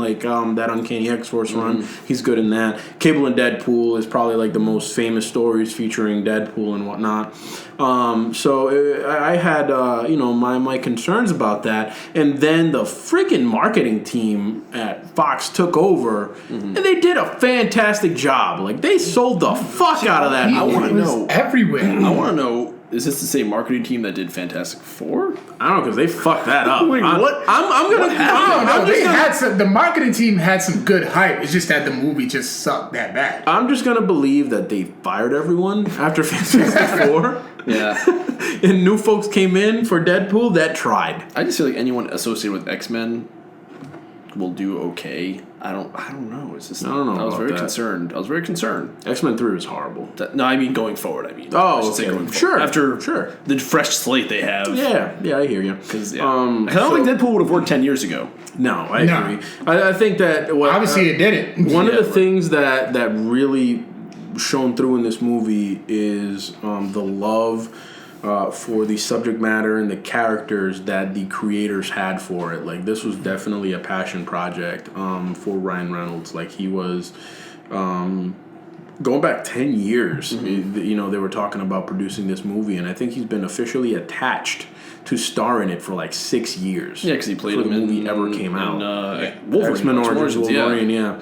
that Uncanny X-Force run. He's good in that. Cable and Deadpool is probably the most famous stories featuring Deadpool and whatnot. So I had my concerns about that, and then the freaking marketing team at Fox took over, and they did a fantastic job. They sold the fuck out of that. I want to know everywhere. I want to know. Is this the same marketing team that did Fantastic Four? I don't know, because they fucked that up. Wait, what? I'm just gonna the marketing team had some good hype. It's just that the movie just sucked that bad. I'm just gonna believe that they fired everyone after Fantastic Four. Yeah. And new folks came in for Deadpool that tried. I just feel like anyone associated with X-Men will do okay. I don't know. It's just I don't know. I was very concerned. X-Men 3 was horrible. No, I mean going forward. I Oh, should say okay. going forward. Sure. After the fresh slate they have. Yeah, I hear you. Because I don't think Deadpool would have worked 10 years ago. No, I agree. I think that Obviously it did it. One of the things that really shone through in this movie is the love for the subject matter and the characters that the creators had for it. Like, this was definitely a passion project for Ryan Reynolds. Like, he was going back 10 years. You know, they were talking about producing this movie, and I think he's been officially attached to star in it for like 6 years. Yeah, because he played before him the movie in, ever came out. Wolverine, X-Men Origins Wolverine, yeah.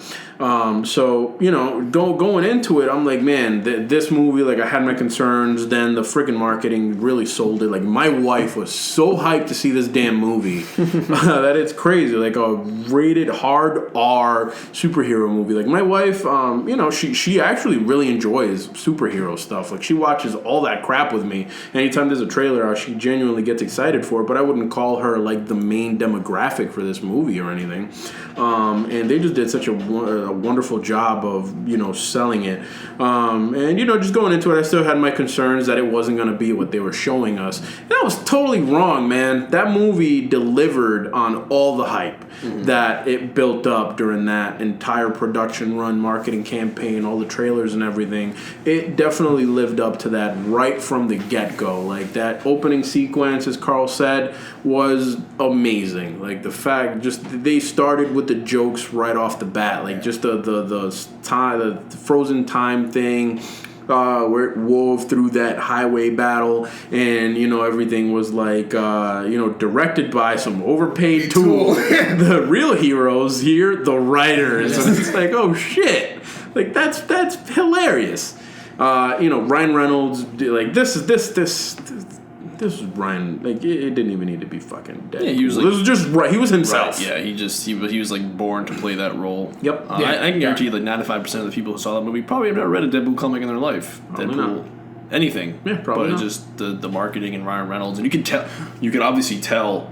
So, you know, going into it, I'm like, man, this movie, like, I had my concerns. Then the freaking marketing really sold it. Like, my wife was so hyped to see this damn movie that it's crazy. Like, a rated hard R superhero movie. Like, my wife, you know, she actually really enjoys superhero stuff. Like, she watches all that crap with me. Anytime there's a trailer out, she genuinely gets excited for it. But I wouldn't call her, like, the main demographic for this movie or anything. And they just did such a wonderful job of, you know, selling it. And, you know, just going into it, I still had my concerns that it wasn't going to be what they were showing us. And I was totally wrong, man. That movie delivered on all the hype that it built up during that entire production run, marketing campaign, all the trailers and everything. It definitely lived up to that right from the get-go. Like, that opening sequence, as Carl said, was amazing. Like, the fact, just they started with the jokes right off the bat. Like, just the frozen time thing, where it wove through that highway battle, and, you know, everything was like, you know, directed by some overpaid tool. The real heroes here, the writers. And it's like, oh shit, like that's hilarious. You know, Ryan Reynolds, like, this was Ryan. Like, it didn't even need to be fucking dead. Yeah, he was this was just right. He was himself. Right, yeah, he was like born to play that role. Yep. I can guarantee you, like 95% of the people who saw that movie probably have never read a Deadpool comic in their life. Probably Deadpool, not. anything. Yeah, probably But not. it's just the marketing and Ryan Reynolds, and you can obviously tell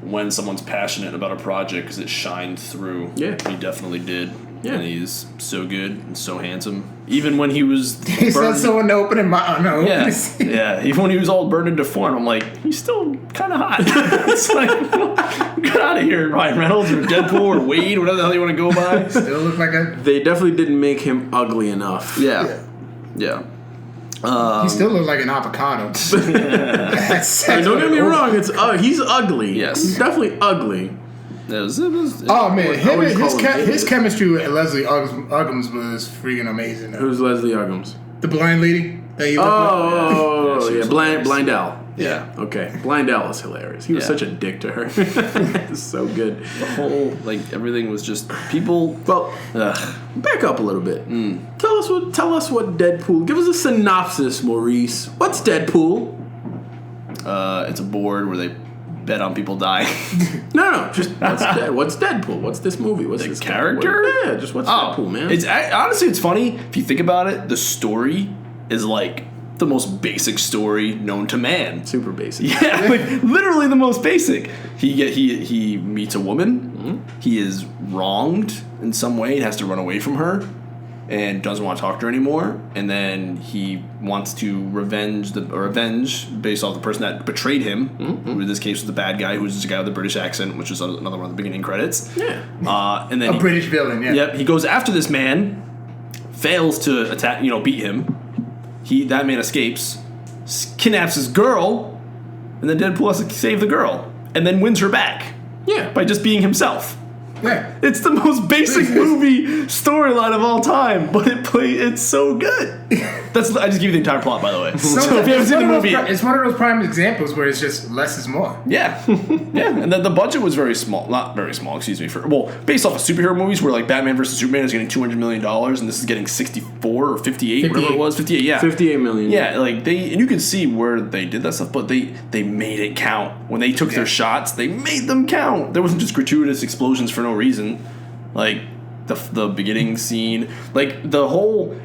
when someone's passionate about a project because it shined through. Yeah. He definitely did. Yeah. And he's so good and so handsome. Even when he was He said so in the opening. yeah. Even when he was all burned into form, I'm like, he's still kind of hot. It's like, get out of here, Ryan Reynolds or Deadpool or Wade, whatever the hell you want to go by. Still look like a. They definitely didn't make him ugly enough. Yeah. He still looks like an avocado. Hey, don't get me wrong. It's he's ugly. Yes. He's definitely ugly. Oh man, his chemistry with Leslie Uggams was freaking amazing. Who's Leslie Uggams? The blind lady that you Oh, yeah, hilarious. Blindell. Yeah. Okay, Blindell is hilarious. He was such a dick to her. It's so good. The whole, like, everything was just people. Well, back up a little bit. Tell us what Deadpool. Give us a synopsis, Maurice. What's Deadpool? It's a board where they bet on people dying. No. Just what's Deadpool? What's this movie? What's this character? Yeah, just what's Deadpool, man? Honestly, it's funny if you think about it. The story is like the most basic story known to man. Super basic. Yeah, like literally the most basic. He meets a woman. Mm-hmm. He is wronged in some way and has to run away from her, and doesn't want to talk to her anymore. And then he wants to revenge based off the person that betrayed him. Mm-hmm. Who in this case was the bad guy, who was this guy with the British accent, which is another one of the beginning credits. Yeah. And then British villain. Yeah. Yep. He goes after this man, fails to attack. Beat him. That man escapes, kidnaps his girl, and then Deadpool has to save the girl, and then wins her back. Yeah. By just being himself. Yeah. It's the most basic movie storyline of all time, but it's so good. I just give you the entire plot, by the way. So if you haven't seen the movie, it's one of those prime examples where it's just less is more. yeah, and then the budget was very small, not very small, excuse me. Based off of superhero movies, where like Batman vs Superman is getting $200 million, and this is getting 64 or 58, whatever it was, 58, yeah, 58 million. Yeah, like and you can see where they did that stuff, but they made it count when they took their shots. They made them count. There wasn't just gratuitous explosions for no no reason. Like, the beginning scene, like, the whole...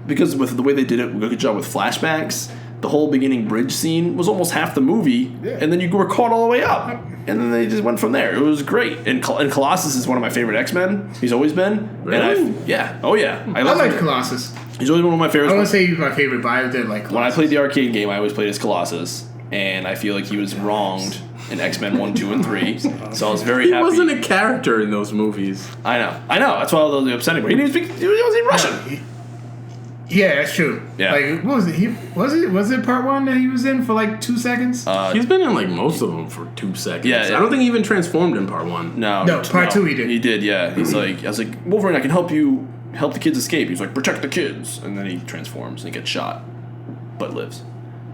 Because with the way they did it, good job with flashbacks, the whole beginning bridge scene was almost half the movie, and then you were caught all the way up. And then they just went from there. It was great. And Colossus is one of my favorite X-Men. He's always been. Really? And yeah. Oh, yeah. I like Colossus. He's always one of my favorites. I wouldn't say he's my favorite, but I did like Colossus. When I played the arcade game, I always played as Colossus. And I feel like he was wronged in X-Men 1, 2, and 3. So I was very happy. He wasn't a character in those movies. I know. That's why I was upsetting. But he was in Russian. Yeah, that's true. Yeah. Like, what was it? Was it part 1 that he was in for like 2 seconds? He's been in like most of them for 2 seconds. Yeah, I don't think he even transformed in part 1. No, part 2 he did. He did, yeah. He's like, I was like, Wolverine, I can help you help the kids escape. He's like, protect the kids. And then he transforms and he gets shot, but lives.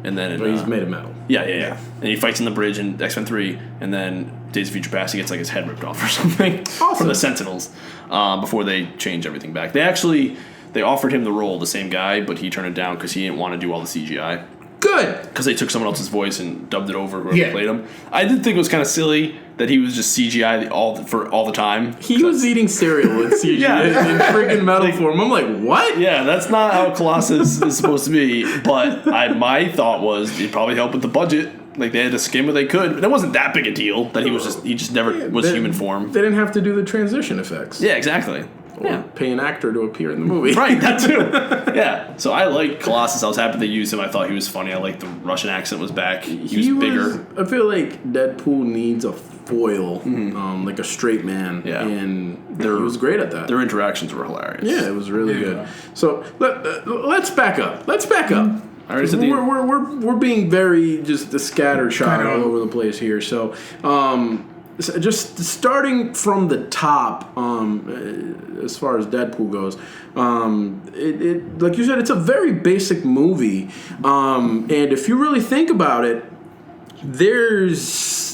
And then But he's made of metal. Yeah. And he fights in the bridge in X-Men 3, and then Days of Future Past, he gets like his head ripped off or something from the Sentinels before they change everything back. They offered him the role, the same guy, but he turned it down because he didn't want to do all the CGI. Good! Because they took someone else's voice and dubbed it over whoever played him. I did think it was kind of silly that he was just CGI all the time. He was eating cereal with CGI in friggin' metal form. I'm like, what? Yeah, that's not how Colossus is supposed to be. But my thought was it'd probably help with the budget. Like, they had to skim what they could. But it wasn't that big a deal that he just never was human form. They didn't have to do the transition effects. Yeah, exactly. Or pay an actor to appear in the movie. Right, that too. Yeah. So I like Colossus. I was happy they used him. I thought he was funny. I liked the Russian accent was back. He was bigger. I feel like Deadpool needs a foil, like a straight man. Yeah. And he was great at that. Their interactions were hilarious. Yeah, it was really good. So let's back up. I already said we're being very just scattershot all over the place here. So just starting from the top, as far as Deadpool goes, it like you said, it's a very basic movie, and if you really think about it, there's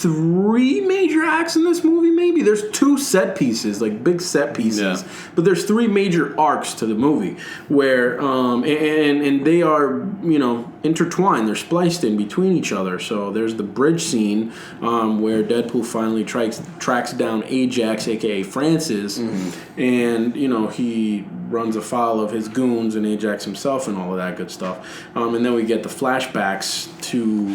3 major acts in this movie. Maybe there's 2 set pieces, like big set pieces, but there's 3 major arcs to the movie where and they are intertwined. They're spliced in between each other. So there's the bridge scene where Deadpool finally tracks down Ajax, aka Francis, and he runs afoul of his goons and Ajax himself and all of that good stuff. And then we get the flashbacks to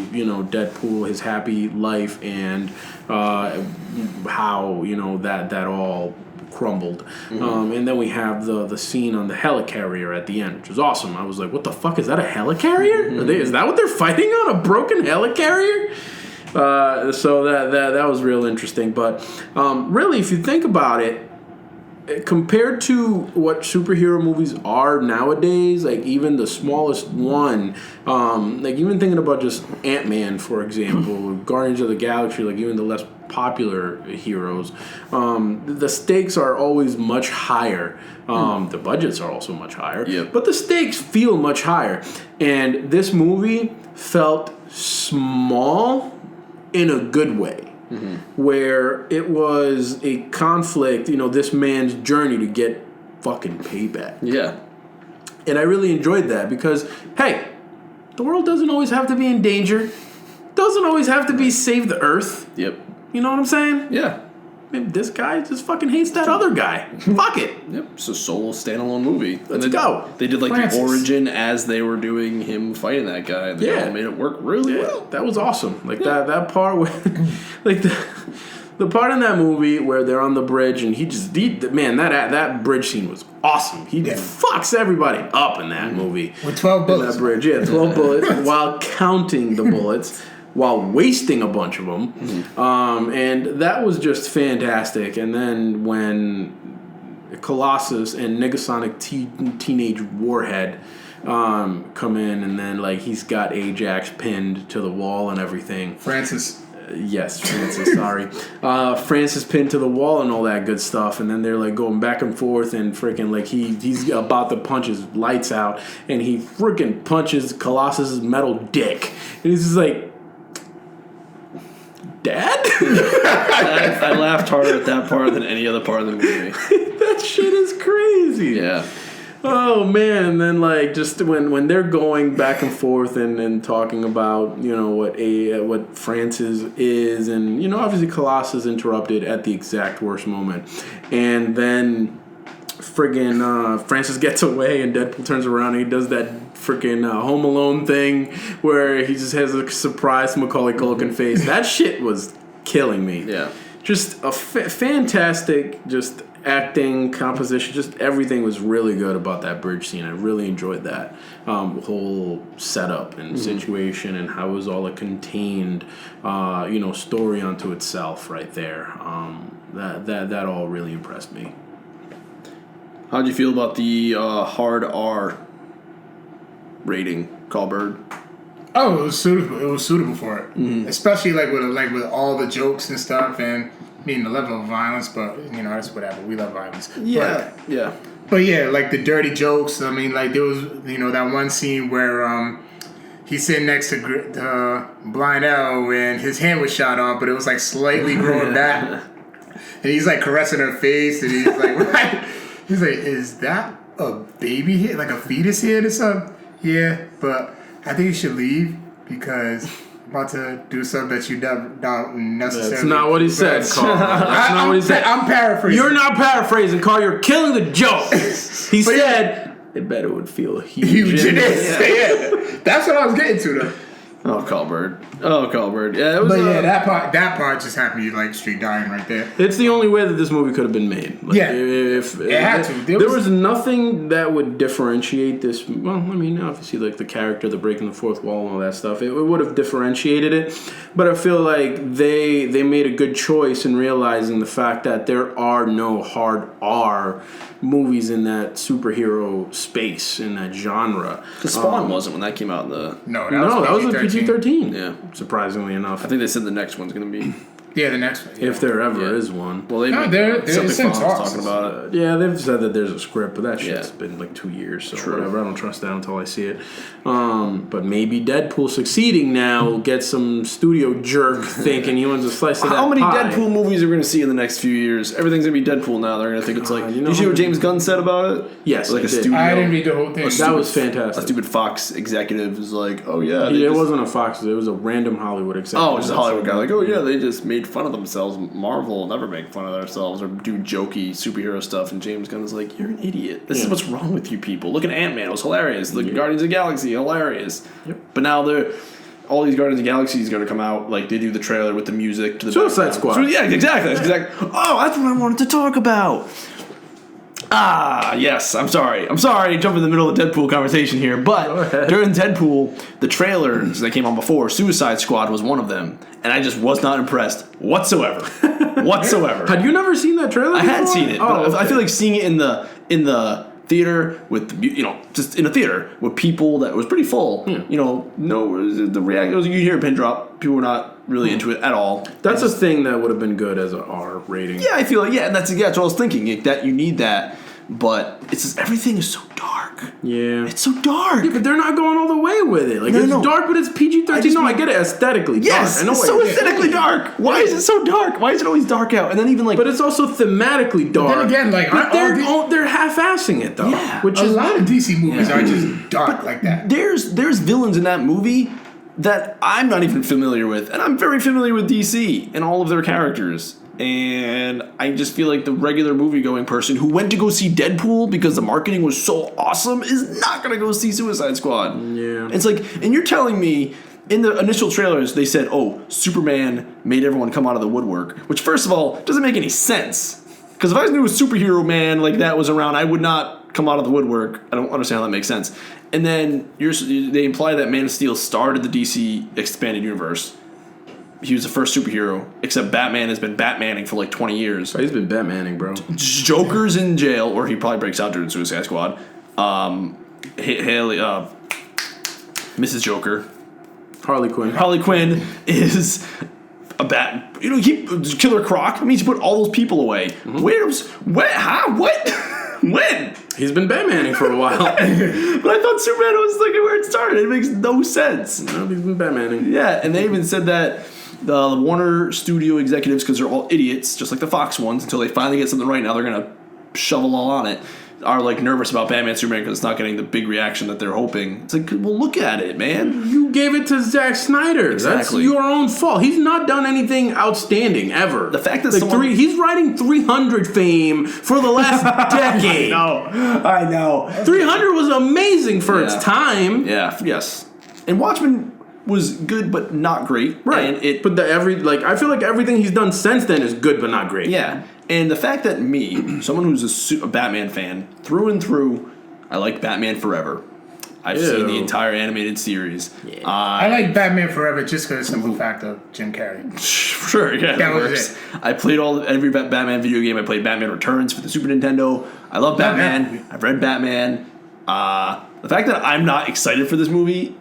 Deadpool, his happy life, and how that all crumbled. And then we have the scene on the helicarrier at the end, which was awesome. I was like, what the fuck, is that a helicarrier? Is that what they're fighting on, a broken helicarrier? So that was real interesting. But really, if you think about it, compared to what superhero movies are nowadays, like even the smallest one, like even thinking about just Ant-Man, for example, Guardians of the Galaxy, like even the less popular heroes, the stakes are always much higher. The budgets are also much higher, but the stakes feel much higher. And this movie felt small in a good way. Where it was a conflict, this man's journey to get fucking payback. Yeah. And I really enjoyed that because, hey, the world doesn't always have to be in danger. Doesn't always have to be save the earth. Yep. You know what I'm saying? Yeah. Maybe this guy just fucking hates that other guy. Fuck it. Yep. It's a solo standalone movie. Let's go. They did like Francis. the origin as they were doing him fighting that guy. And they all made it work really well. That was awesome. Like that part where, like the part in that movie where they're on the bridge and that bridge scene was awesome. He fucks everybody up in that movie. With 12 bullets. That bridge, 12 bullets while counting the bullets. While wasting a bunch of them. And that was just fantastic. And then when Colossus and Negasonic Teenage Warhead come in, and then like he's got Ajax pinned to the wall and everything. Francis. Yes, Francis, sorry. Francis pinned to the wall and all that good stuff. And then they're like going back and forth and freaking like he's about to punch his lights out. And he freaking punches Colossus's metal dick. And he's just like, Dad? I laughed harder at that part than any other part of the movie. That shit is crazy. Yeah. Oh man, and then like just when they're going back and forth and talking about what Francis is, and obviously Colossus interrupted at the exact worst moment, and then friggin' Francis gets away and Deadpool turns around and he does that freaking Home Alone thing where he just has a surprised Macaulay Culkin face. That shit was killing me. Yeah. Just a fantastic, just acting, composition, just everything was really good about that bridge scene. I really enjoyed that whole setup and situation and how it was all a contained, story unto itself right there. That all really impressed me. How'd you feel about the hard R rating, Byrd? Oh, it was suitable. It was suitable for it, especially with all the jokes and stuff, and the level of violence. But that's whatever. We love violence. Yeah, But yeah, like the dirty jokes. I mean, like there was that one scene where he's sitting next to Blind L and his hand was shot off, but it was like slightly growing back, and he's like caressing her face, and he's like, what? He's like, is that a baby head, like a fetus head or something? Yeah, but I think you should leave because I'm about to do something that you don't necessarily. That's not what he said, Carl. That's not what he said. I'm paraphrasing. You're not paraphrasing, Carl. You're killing the joke. He said, "I bet it would feel huge." Yeah. That's what I was getting to, though. Oh, Byrd. Yeah, it was. But yeah, that part just had me like straight dying right there. It's the only way that this movie could have been made. Like, yeah, if it had to. There was nothing that would differentiate this. Well, I mean, obviously, like the character, the breaking the fourth wall, and all that stuff. It would have differentiated it. But I feel like they made a good choice in realizing the fact that there are no hard R movies in that superhero space, in that genre. Because Spawn wasn't when that came out in the... No, that was a PG-13. Yeah. Surprisingly enough. I think they said the next one's going to be... Yeah, the next one. Yeah. If there ever is one. Well, there's some talks talking about it. Yeah, they've said that there's a script, but that shit's been like 2 years, so whatever. I don't trust that until I see it. But maybe Deadpool succeeding now will get some studio jerk thinking he wants a slice of that How many pie. Deadpool movies are we going to see in the next few years? Everything's going to be Deadpool now. They're going to think it's like... Did you see what James Gunn said about it? Yes, like I a did. studio... I didn't read the whole thing. That was A fantastic. stupid Fox executive is like, oh yeah... It wasn't a Fox, it was a random Hollywood executive. Oh, it was a Hollywood guy. Like, oh yeah, they just made fun of themselves. Marvel will never make fun of themselves or do jokey superhero stuff. And James Gunn is like, you're an idiot. This is what's wrong with you people. Look at Ant-Man. It was hilarious. Look at Guardians of the Galaxy. Hilarious. Yep. But now all these Guardians of the Galaxy is going to come out. Like, they do the trailer with the music to the Suicide Squad. So, yeah, exactly. Oh, that's what I wanted to talk about. Ah, yes. I'm sorry. Jump in the middle of the Deadpool conversation here. But during Deadpool, the trailers that came on before, Suicide Squad was one of them. And I just was not impressed whatsoever. Had you never seen that trailer before? I had seen it, but I feel like seeing it in the theater with just in a theater with people that was pretty full. The reaction was you hear a pin drop. People were not really into it at all. That's a thing that would have been good as an R rating. Yeah, I feel like and that's what I was thinking. That you need that, but it's just everything is so dark. Yeah, it's so dark. Yeah, but they're not going all the way with it. Like it's dark, but it's PG-13. I get it aesthetically. Yes, dark. I know it's so aesthetically dark. Why is it so dark? Why is it always dark out? And then even but it's also thematically dark. But then again, they're half-assing it though. Yeah, which a lot of DC movies are just dark like that. There's villains in that movie that I'm not even familiar with, and I'm very familiar with DC and all of their characters. And I just feel like the regular movie-going person who went to go see Deadpool because the marketing was so awesome is not going to go see Suicide Squad. Yeah. It's like, and you're telling me in the initial trailers they said, oh, Superman made everyone come out of the woodwork, which first of all doesn't make any sense. Because if I knew a superhero man like that was around, I would not come out of the woodwork. I don't understand how that makes sense. And then they imply that Man of Steel started the DC expanded universe. He was the first superhero, except Batman has been Batmaning for like 20 years. He's been Batmaning, bro. Joker's in jail, or he probably breaks out during Suicide Squad. Haley, Mrs. Joker. Harley Quinn is a bat. Killer Croc. It means you put all those people away. Mm-hmm. When? He's been Batmaning for a while. But I thought Superman was like where it started. It makes no sense. No, he's been Batmaning. Yeah, and they even said that the Warner Studio executives, because they're all idiots, just like the Fox ones, until they finally get something right, now they're going to shovel all on it. are like nervous about Batman Superman because it's not getting the big reaction that they're hoping. It's like, well, look at it, man. You gave it to Zack Snyder. Exactly. That's your own fault. He's not done anything outstanding ever. The fact that he's writing 300 fame for the last decade. I know. 300 was amazing for its time. Yeah. Yes. And Watchmen was good but not great. Right. And I feel like everything he's done since then is good but not great. Yeah. And the fact that me, someone who's a Batman fan, through and through, I like Batman Forever. I've seen the entire animated series. Yeah. I like Batman Forever just because of the simple fact of Jim Carrey. Sure, yeah. That was it. I played every Batman video game. I played Batman Returns for the Super Nintendo. I love Batman. I've read Batman. The fact that I'm not excited for this movie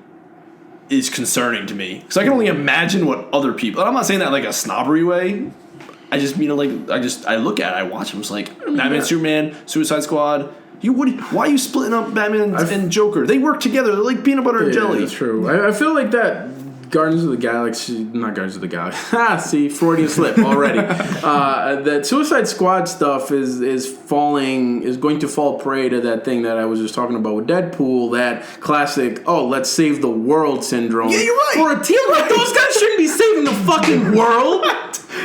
is concerning to me. Because I can only imagine what other people... And I'm not saying that like a snobbery way. I just mean I look at it, I watch them. It's like Batman, Superman, Suicide Squad. Why are you splitting up Batman and Joker? They work together. They're like peanut butter and jelly. That's true. I feel like that Guardians of the Galaxy, not Guardians of the Galaxy. See, Freudian slip already. That Suicide Squad stuff is going to fall prey to that thing that I was just talking about with Deadpool. That classic, let's save the world syndrome. Yeah, you're right. For a team like those guys shouldn't be saving the fucking world.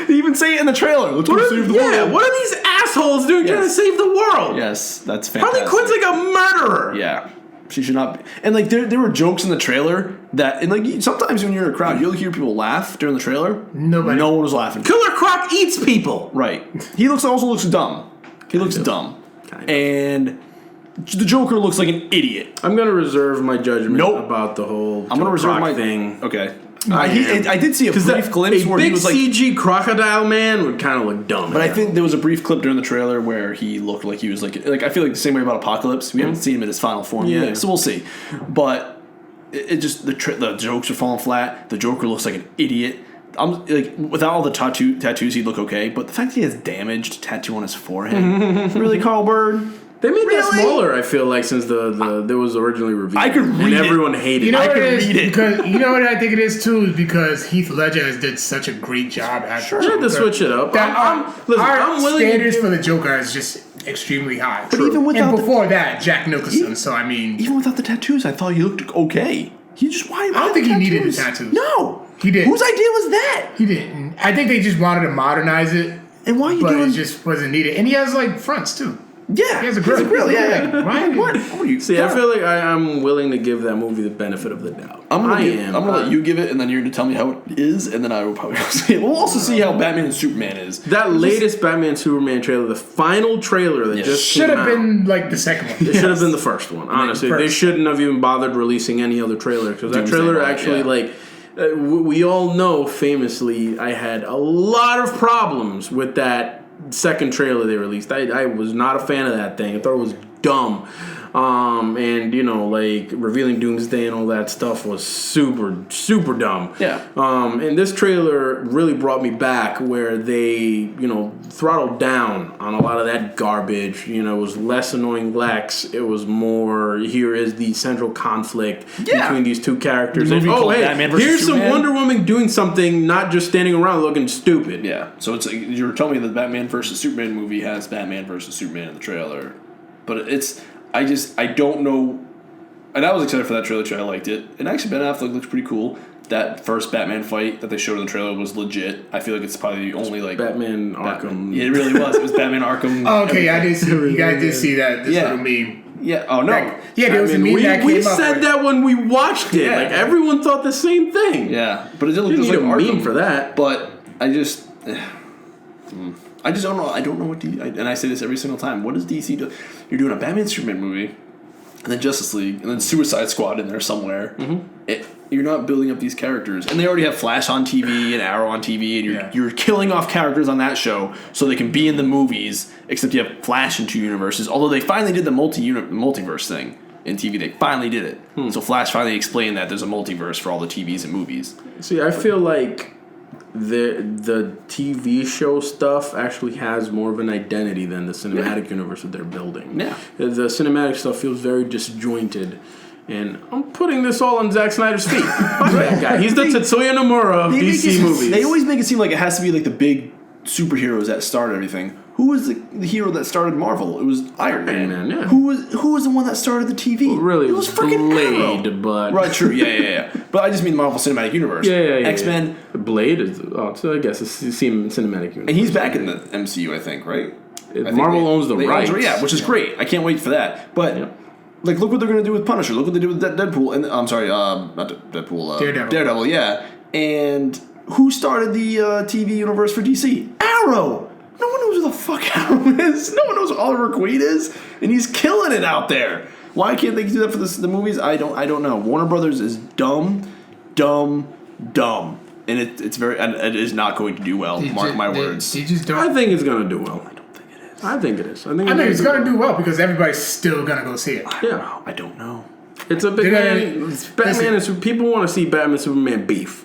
They even say it in the trailer. Let's save the world. What are these assholes doing trying to save the world? Yes, that's fantastic. Harley Quinn's like a murderer. Yeah. She should not be. And like there were jokes in the trailer that, and like sometimes when you're in a crowd, you'll hear people laugh during the trailer. No one was laughing. Killer Croc eats people. Right. He also looks dumb. He looks dumb. And the Joker looks like an idiot. I'm gonna reserve my judgment about the whole. I'm gonna reserve my thing. Okay. I did see a brief glimpse where he was like... A big CG crocodile man would kind of look dumb. But I think there was a brief clip during the trailer where he looked like he was like I feel like the same way about Apocalypse. We haven't seen him in his final form yet, so we'll see. But it just... The jokes are falling flat. The Joker looks like an idiot. I'm like, without all the tattoos, he'd look okay. But the fact that he has damaged tattoo on his forehead... Really, Carl Byrd? They made that smaller, I feel like, since there was originally revealed. I could read and everyone hated it. I could read it. Because, you know what I think it is, too? Is because Heath Ledger has did such a great job at Sure, had to switch it up. Our standards for the Joker is just extremely high. But even without and before that, Jack Nicholson, so I mean... Even without the tattoos, I thought he looked okay. I don't think he needed the tattoos. No! He didn't. Whose idea was that? He didn't. I think they just wanted to modernize it. And why are you doing... But it just wasn't needed. And he has, like, fronts, too. Yeah, he has a grill. Yeah. Right? What? See, I feel like I'm willing to give that movie the benefit of the doubt. I'm gonna let you give it, and then you're gonna tell me how it is, and then I will probably see it. We'll also see how Batman and Superman is. That latest Batman Superman trailer, the final trailer that just should have been like the second one. It should have been the first one. Honestly, they shouldn't have even bothered releasing any other trailer because that trailer actually we all know famously I had a lot of problems with that second trailer they released. I was not a fan of that thing. I thought it was dumb. And like revealing Doomsday and all that stuff was super, super dumb. Yeah. And this trailer really brought me back where they, throttled down on a lot of that garbage. It was less annoying Lex. It was more, here is the central conflict between these two characters. And, here's some Wonder Woman doing something, not just standing around looking stupid. Yeah. So it's you were telling me the Batman vs. Superman movie has Batman vs. Superman in the trailer. But I don't know. And I was excited for that trailer too. I liked it. And actually, Ben Affleck looks pretty cool. That first Batman fight that they showed in the trailer was legit. I feel like it's probably the only Batman Arkham. Yeah, it really was. It was Batman Arkham. Oh, okay, I did see. You guys did see that? This little meme. Yeah. Oh no. There was a meme that came we up said that when we watched it. Yeah. Like everyone thought the same thing. Yeah, but it didn't look just like a meme for that. But I just don't know. I don't know what and I say this every single time. What does DC do? You're doing a Batman Superman movie, and then Justice League, and then Suicide Squad in there somewhere. Mm-hmm. You're not building up these characters, and they already have Flash on TV and Arrow on TV, and you're killing off characters on that show so they can be in the movies. Except you have Flash in two universes. Although they finally did the multiverse thing in TV, they finally did it. So Flash finally explained that there's a multiverse for all the TVs and movies. See, I feel like the TV show stuff actually has more of an identity than the cinematic universe that they're building. Yeah. The cinematic stuff feels very disjointed. And I'm putting this all on Zack Snyder's feet. Fuck that guy. He's the Tetsuya Nomura of DC movies. They always make it seem like it has to be like the big superheroes that start everything. Who was the hero that started Marvel? It was Iron Man. Yeah. Who was the one that started the TV? Well, really, it was freaking Blade, Arrow. but Right, true, yeah. But I just mean the Marvel Cinematic Universe. Yeah. X-Men. Blade is, so I guess it's the cinematic universe. And he's back in the MCU, I think, right? Marvel owns the rights. Yeah, which is great. I can't wait for that. But like, look what they're gonna do with Punisher. Look what they do with Deadpool. And I'm sorry, not Deadpool. Daredevil. Yeah. And who started the TV universe for DC? Arrow. No one knows who the fuck Arrow is. No one knows who Oliver Queen is, and he's killing it out there. Why can't they do that for the movies? I don't know. Warner Brothers is dumb, and it's very. And it is not going to do well. Mark my words. He just don't. I think it's gonna do well. I think it is. I think it's gonna do well because everybody's still gonna go see it. I don't know. It's a big Batman and people want to see Batman and Superman beef.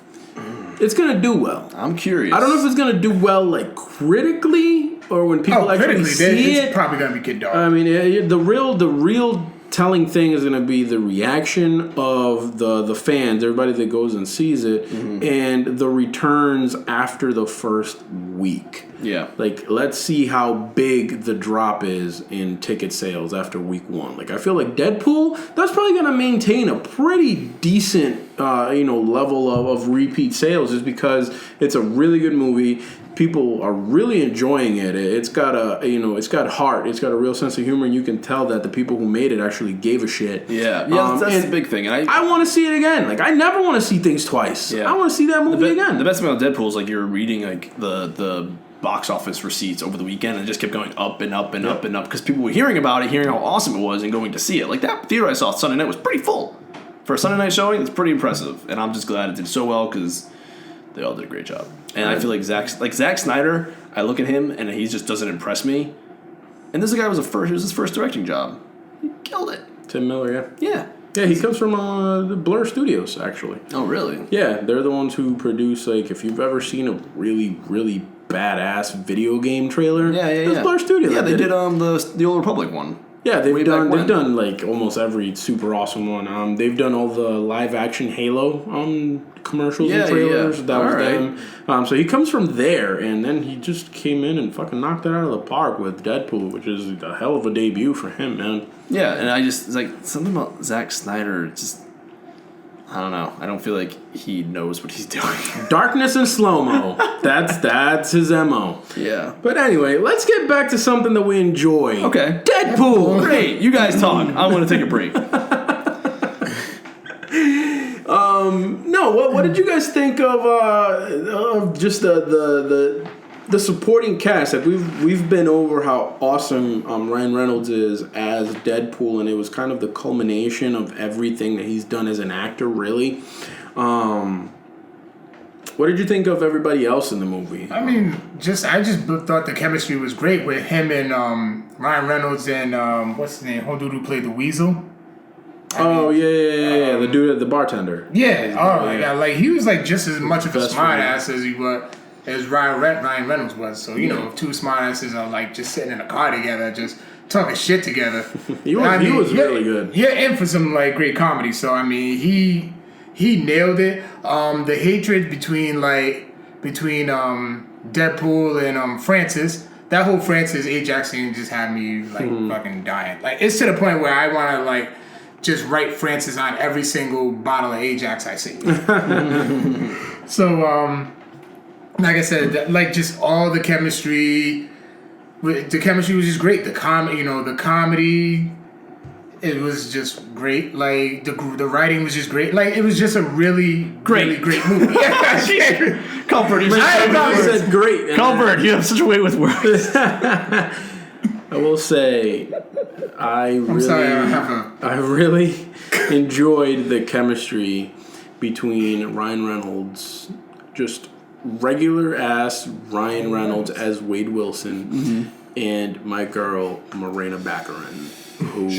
It's gonna do well. I'm curious. I don't know if it's gonna do well like critically or when people actually see it. It's probably gonna be good dog. I mean, the real telling thing is gonna be the reaction of the fans, everybody that goes and sees it, and the returns after the first week. Yeah. Like, let's see how big the drop is in ticket sales after week 1. Like, I feel like Deadpool, that's probably going to maintain a pretty decent, level of repeat sales just because it's a really good movie. People are really enjoying it. It's got it's got heart. It's got a real sense of humor, and you can tell that the people who made it actually gave a shit. Yeah, that's the big thing. And I want to see it again. Like, I never want to see things twice. Yeah. I want to see that movie again. The best thing about Deadpool is, like, you're reading, like, the box office receipts over the weekend and it just kept going up and up and up and up because people were hearing about it, hearing how awesome it was, and going to see it. Like, that theater I saw Sunday night was pretty full. For a Sunday night showing, it's pretty impressive. And I'm just glad it did so well because they all did a great job. And I feel like Zack Snyder, I look at him and he just doesn't impress me. And this guy was his first directing job. He killed it. Tim Miller, Yeah. Yeah, he comes from the Blur Studios, actually. Oh, really? Yeah, they're the ones who produce, like, if you've ever seen a really, really badass video game trailer. It's Blur Studios. Yeah, they did the Old Republic one. Yeah, they've done like almost every super awesome one. They've done all the live action Halo commercials and trailers. That was them. So he comes from there, and then he just came in and fucking knocked it out of the park with Deadpool, which is a hell of a debut for him, man. Yeah, and it's like something about Zack Snyder. Just I don't know. I don't feel like he knows what he's doing. Darkness and slow-mo. That's his MO. Yeah. But anyway, let's get back to something that we enjoy. Okay. Deadpool. Great. You guys talk. I'm going to take a break. No, what did you guys think of just the supporting cast? Like we've been over how awesome Ryan Reynolds is as Deadpool, and it was kind of the culmination of everything that he's done as an actor, really. What did you think of everybody else in the movie? I mean, I just thought the chemistry was great with him and Ryan Reynolds and what's his name? Who dude who played the Weasel? The dude, the bartender. Yeah. Oh my god, like he was like just as much of a smart ass as Ryan Reynolds was. So if two smart asses are like just sitting in a car together, just talking shit together. he was really good. Yeah, and for some like great comedy. So I mean, he nailed it. The hatred between Deadpool and Francis. That whole Francis Ajax scene just had me like fucking dying. Like it's to the point where I want to like just write Francis on every single bottle of Ajax I see. So like I said, like just all the chemistry. The chemistry was just great. The comedy. It was just great. Like the writing was just great. Like it was just a really great movie. Comfort. I said great. Comfort. You have such a way with words. I will say, I really enjoyed the chemistry between Ryan Reynolds, just regular ass Ryan Reynolds as Wade Wilson, and my girl Morena Baccarin, who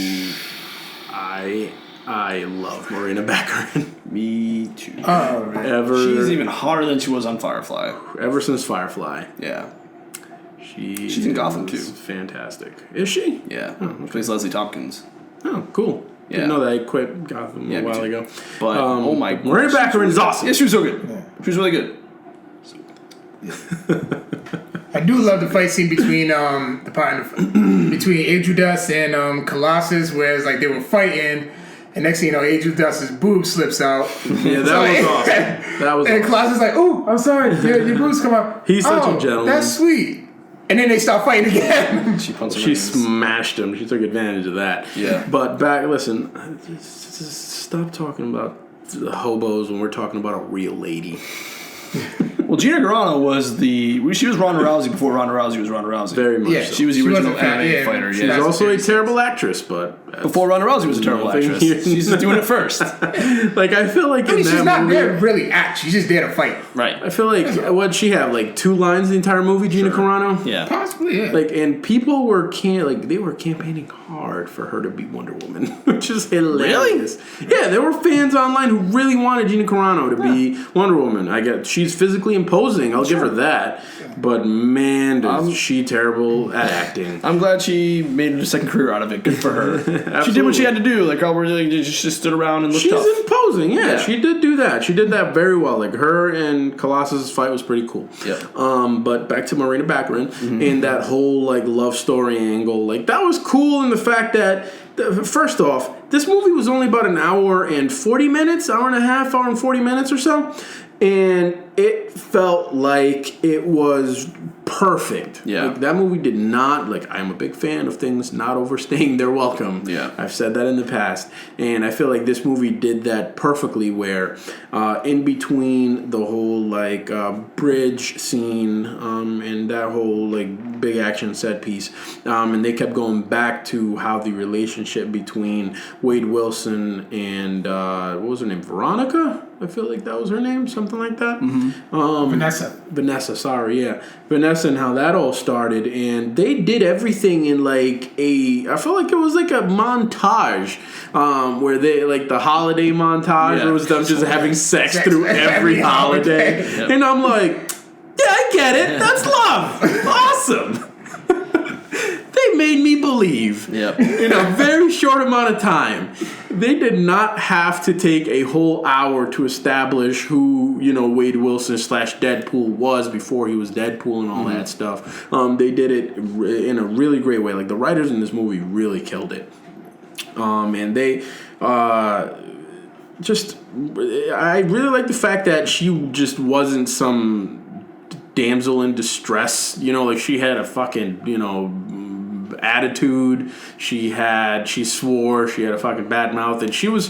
I love Morena Baccarin. Me too. Oh, right. She's even hotter than she was on Firefly. Ever since Firefly. Yeah. She's in Gotham too. Fantastic. Is she? Yeah. She plays Leslie Tompkins. Oh, cool. Yeah. Didn't know that. I quit Gotham a while ago. But oh my god, Morena Baccarin is awesome. Yeah, she was so good. Yeah. She was really good. I do love the fight scene between between Angel Dust and Colossus, where it's like they were fighting, and next thing you know, Angel Dust's boob slips out. Yeah, that was awesome. That was. And Colossus is like, "Oh, I'm sorry, your boobs come out." He's such a gentleman. That's sweet. And then they start fighting again. She smashed him. She took advantage of that. Yeah. But listen, just stop talking about the hobos when we're talking about a real lady. Well, Gina Carano she was Ronda Rousey before Ronda Rousey was Ronda Rousey. Very much. Yeah, so. She was the original MMA fighter. She's also a terrible actress, but before Ronda Rousey was a terrible actress. She's just doing it first. Like I feel like she's not there to really act. She's just there to fight. Right. I feel like what she have like 2 lines the entire movie. Gina Carano. Yeah. Possibly. Yeah. Like and people were they were campaigning hard for her to be Wonder Woman, which is hilarious. Really? Yeah, there were fans online who really wanted Gina Carano to be Wonder Woman. I get she's physically imposing. I'll give her that. But man, is she terrible at acting. I'm glad she made a second career out of it. Good for her. She did what she had to do. Like, she just stood around and looked She's tough. imposing. Yeah, she did do that. She did that very well. Like, her and Colossus' fight was pretty cool. Yeah. But back to Marina Baccarin and that whole, like, love story angle. Like, that was cool in the fact that, first off, this movie was only about an hour and 40 minutes, hour and a half, hour and 40 minutes or so. And it felt like it was perfect. Yeah. Like, that movie did not, like, I'm a big fan of things not overstaying their welcome. Yeah. I've said that in the past. And I feel like this movie did that perfectly where in between the whole, like, bridge scene and that whole, like, big action set piece, and they kept going back to how the relationship between Wade Wilson and, what was her name, Veronica? I feel like that was her name, something like that. Vanessa, sorry, yeah. Vanessa and how that all started. And they did everything in like I feel like it was like a montage where they, like the holiday montage, where it was them just having sex through every holiday. Yep. And I'm like, yeah, I get it. That's love. Awesome. They made me believe in a very short amount of time. They did not have to take a whole hour to establish who, Wade Wilson / Deadpool was before he was Deadpool and all that stuff. They did it in a really great way. Like, the writers in this movie really killed it. And they I really like the fact that she just wasn't some damsel in distress. Like, she had a fucking, attitude. She swore. She had a fucking bad mouth, and she was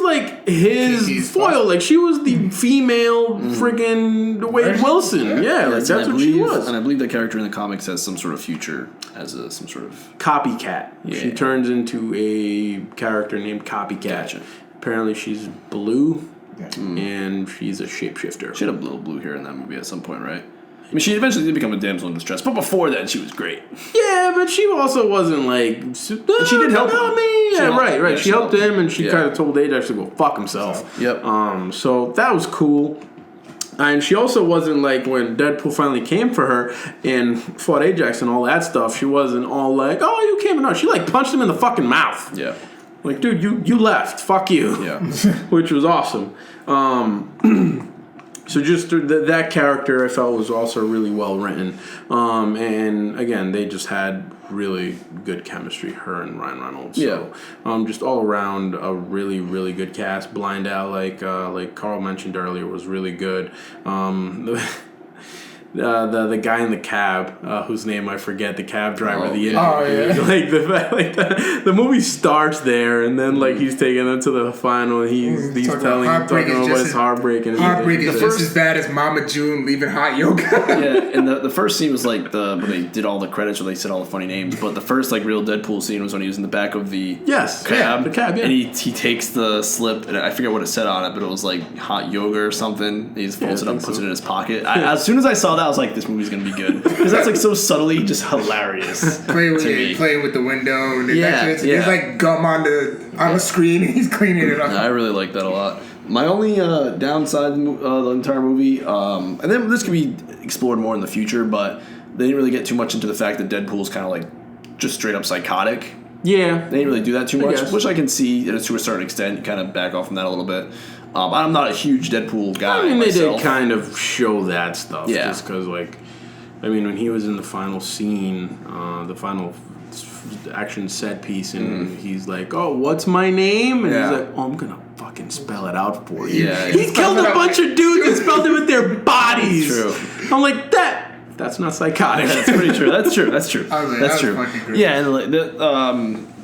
like his foil. Like, she was the female friggin' Wade Wilson. Yeah, like that's what she was. And I believe that character in the comics has some sort of future as some sort of copycat. Yeah. She turns into a character named Copycat. Gotcha. Apparently, she's blue, and she's a shapeshifter. She had a little blue hair in that movie at some point, right? I mean, she eventually did become a damsel in distress, but before that, she was great. Yeah, but she also wasn't like. She did help him. Right. Yeah, she helped him, and she kind of told Ajax to go fuck himself. Yep. So that was cool. And she also wasn't like, when Deadpool finally came for her and fought Ajax and all that stuff, she wasn't all like, oh, you came in. No, she like punched him in the fucking mouth. Yeah. Like, dude, you left. Fuck you. Yeah. Which was awesome. So just that character I felt was also really well written. And again, they just had really good chemistry, her and Ryan Reynolds. So, just all around a really, really good cast. Blind Al, like Carl mentioned earlier, was really good. The guy in the cab, whose name I forget, the cab driver, the movie starts there, and then like he's taking them to the final, and he's talking about his heartbreak, and heartbreak is just as bad as Mama June leaving hot yoga. Yeah, and the first scene was like when they did all the credits, where they said all the funny names, but the first like real Deadpool scene was when he was in the back of the cab, and he takes the slip, and I forget what it said on it, but it was like hot yoga or something. He just folds it up and puts it in his pocket. As soon as I saw that, I was like, this movie's gonna be good, because that's like so subtly just hilarious. Playing with the window, and there's like gum on the screen, and he's cleaning it up. I really like that a lot. My only downside the entire movie, and then this could be explored more in the future, but they didn't really get too much into the fact that Deadpool's kind of like just straight up psychotic. Yeah, they didn't really do that too much, which I can see to a certain extent. Kind of back off from that a little bit. I'm not a huge Deadpool guy. I mean, myself. They did kind of show that stuff, just because, like, I mean, when he was in the final scene, the final action set piece, and he's like, "Oh, what's my name?" And he's like, "Oh, I'm gonna fucking spell it out for you." Yeah, he killed a bunch of dudes and spelled it with their bodies. True. I'm like, that's not psychotic. That's pretty true. That's true. That's true. That's true. Yeah, and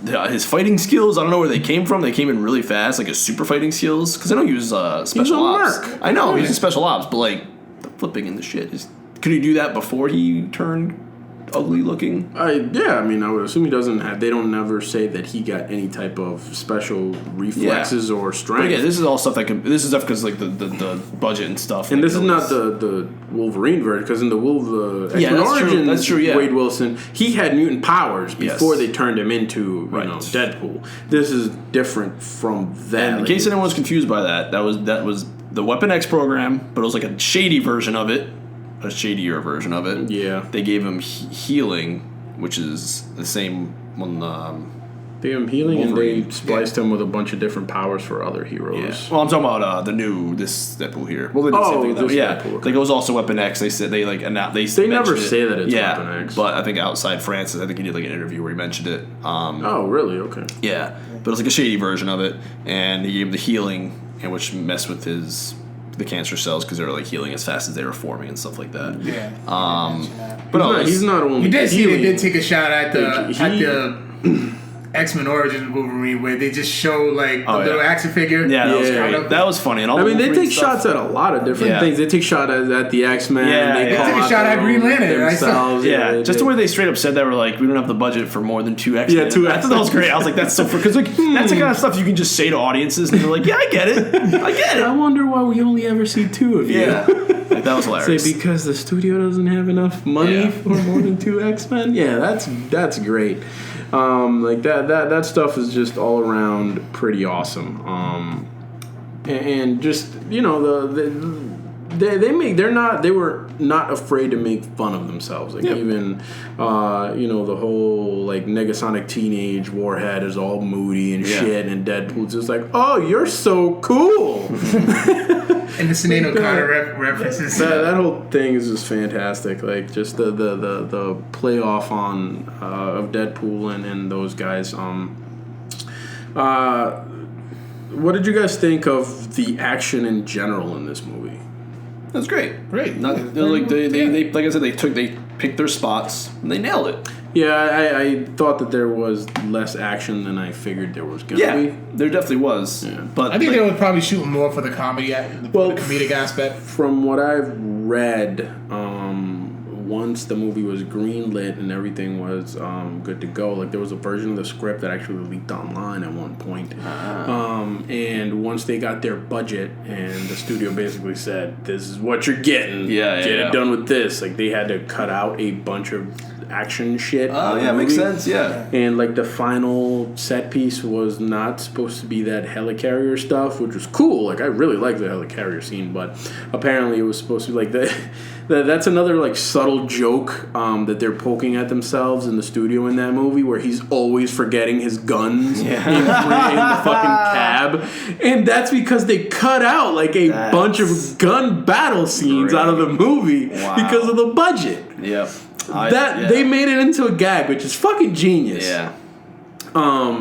like his fighting skills, I don't know where they came from. They came in really fast, like his super fighting skills. Because I know he was special ops. Merc. I know he's a special ops, but like the flipping and the shit could he do that before he turned ugly looking? Yeah, I mean, I would assume he doesn't have. They don't never say that he got any type of special reflexes or strength. But again, this is all stuff that this is stuff because like the budget and stuff. And this is not the Wolverine version, because in the X-Men Origins, that's true. Yeah. Wade Wilson, he had mutant powers before they turned him into Deadpool. This is different from that. And in case anyone was confused by that was the Weapon X program, but it was like a shady version of it. A shadier version of it. Yeah. They gave him healing, which is the same one. They gave him healing, Wolverine. and they spliced him with a bunch of different powers for other heroes. Yeah. Well, I'm talking about this Deadpool here. Well, they didn't say anything Deadpool. Like it was also Weapon X. They said they never say that it's Weapon X. But I think outside Francis, I think he did like an interview where he mentioned it. Oh, really? Okay. Yeah, but it was like a shady version of it, and he gave him the healing, and which messed with the cancer cells because they were like healing as fast as they were forming and stuff like that. Yeah. But he's not only you did see healing. they did take a shot at the X-Men Origins Wolverine where they just show like a little action figure. Yeah, that was great. That was funny. And all they take shots at a lot of different things. They take shots at the X-Men. They take a shot at Green Lantern. Just the way they straight up said that, were like, we don't have the budget for more than 2 X-Men. Yeah, 2 X-Men. I thought that was great. I was like, that's so because like that's the kind of stuff you can just say to audiences and they're like, yeah, I get it. I get it. I wonder why we only ever see 2 of you. Yeah. Like, that was hilarious. Say because the studio doesn't have enough money for more than 2 X-Men. Yeah, that's great. Like that stuff is just all around pretty awesome. And just they were not afraid to make fun of themselves. Like even the whole like Negasonic teenage warhead is all moody and shit, and Deadpool's just like, oh, you're so cool. And the Sinead O'Connor references. That whole thing is just fantastic. Like just the play off on of Deadpool and those guys. What did you guys think of the action in general in this movie? That's great. Great. They like I said, they picked their spots and they nailed it. Yeah, I thought that there was less action than I figured there was going to be. There definitely was. Yeah. But I think they were probably shooting more for the comedy, the comedic aspect. From what I've read, once the movie was greenlit and everything was good to go, like there was a version of the script that actually leaked online at one point. And once they got their budget and the studio basically said, this is what you're getting. Get it done with this. Like they had to cut out a bunch of action shit. Oh, yeah, makes sense, yeah. And like the final set piece was not supposed to be that helicarrier stuff, which was cool. Like I really liked the helicarrier scene, but apparently it was supposed to be like that's another like subtle joke that they're poking at themselves in the studio in that movie, where he's always forgetting his guns in the fucking cab, and that's because they cut out like a bunch of gun battle scenes out of the movie because of the budget. Yep. They made it into a gag, which is fucking genius. Yeah.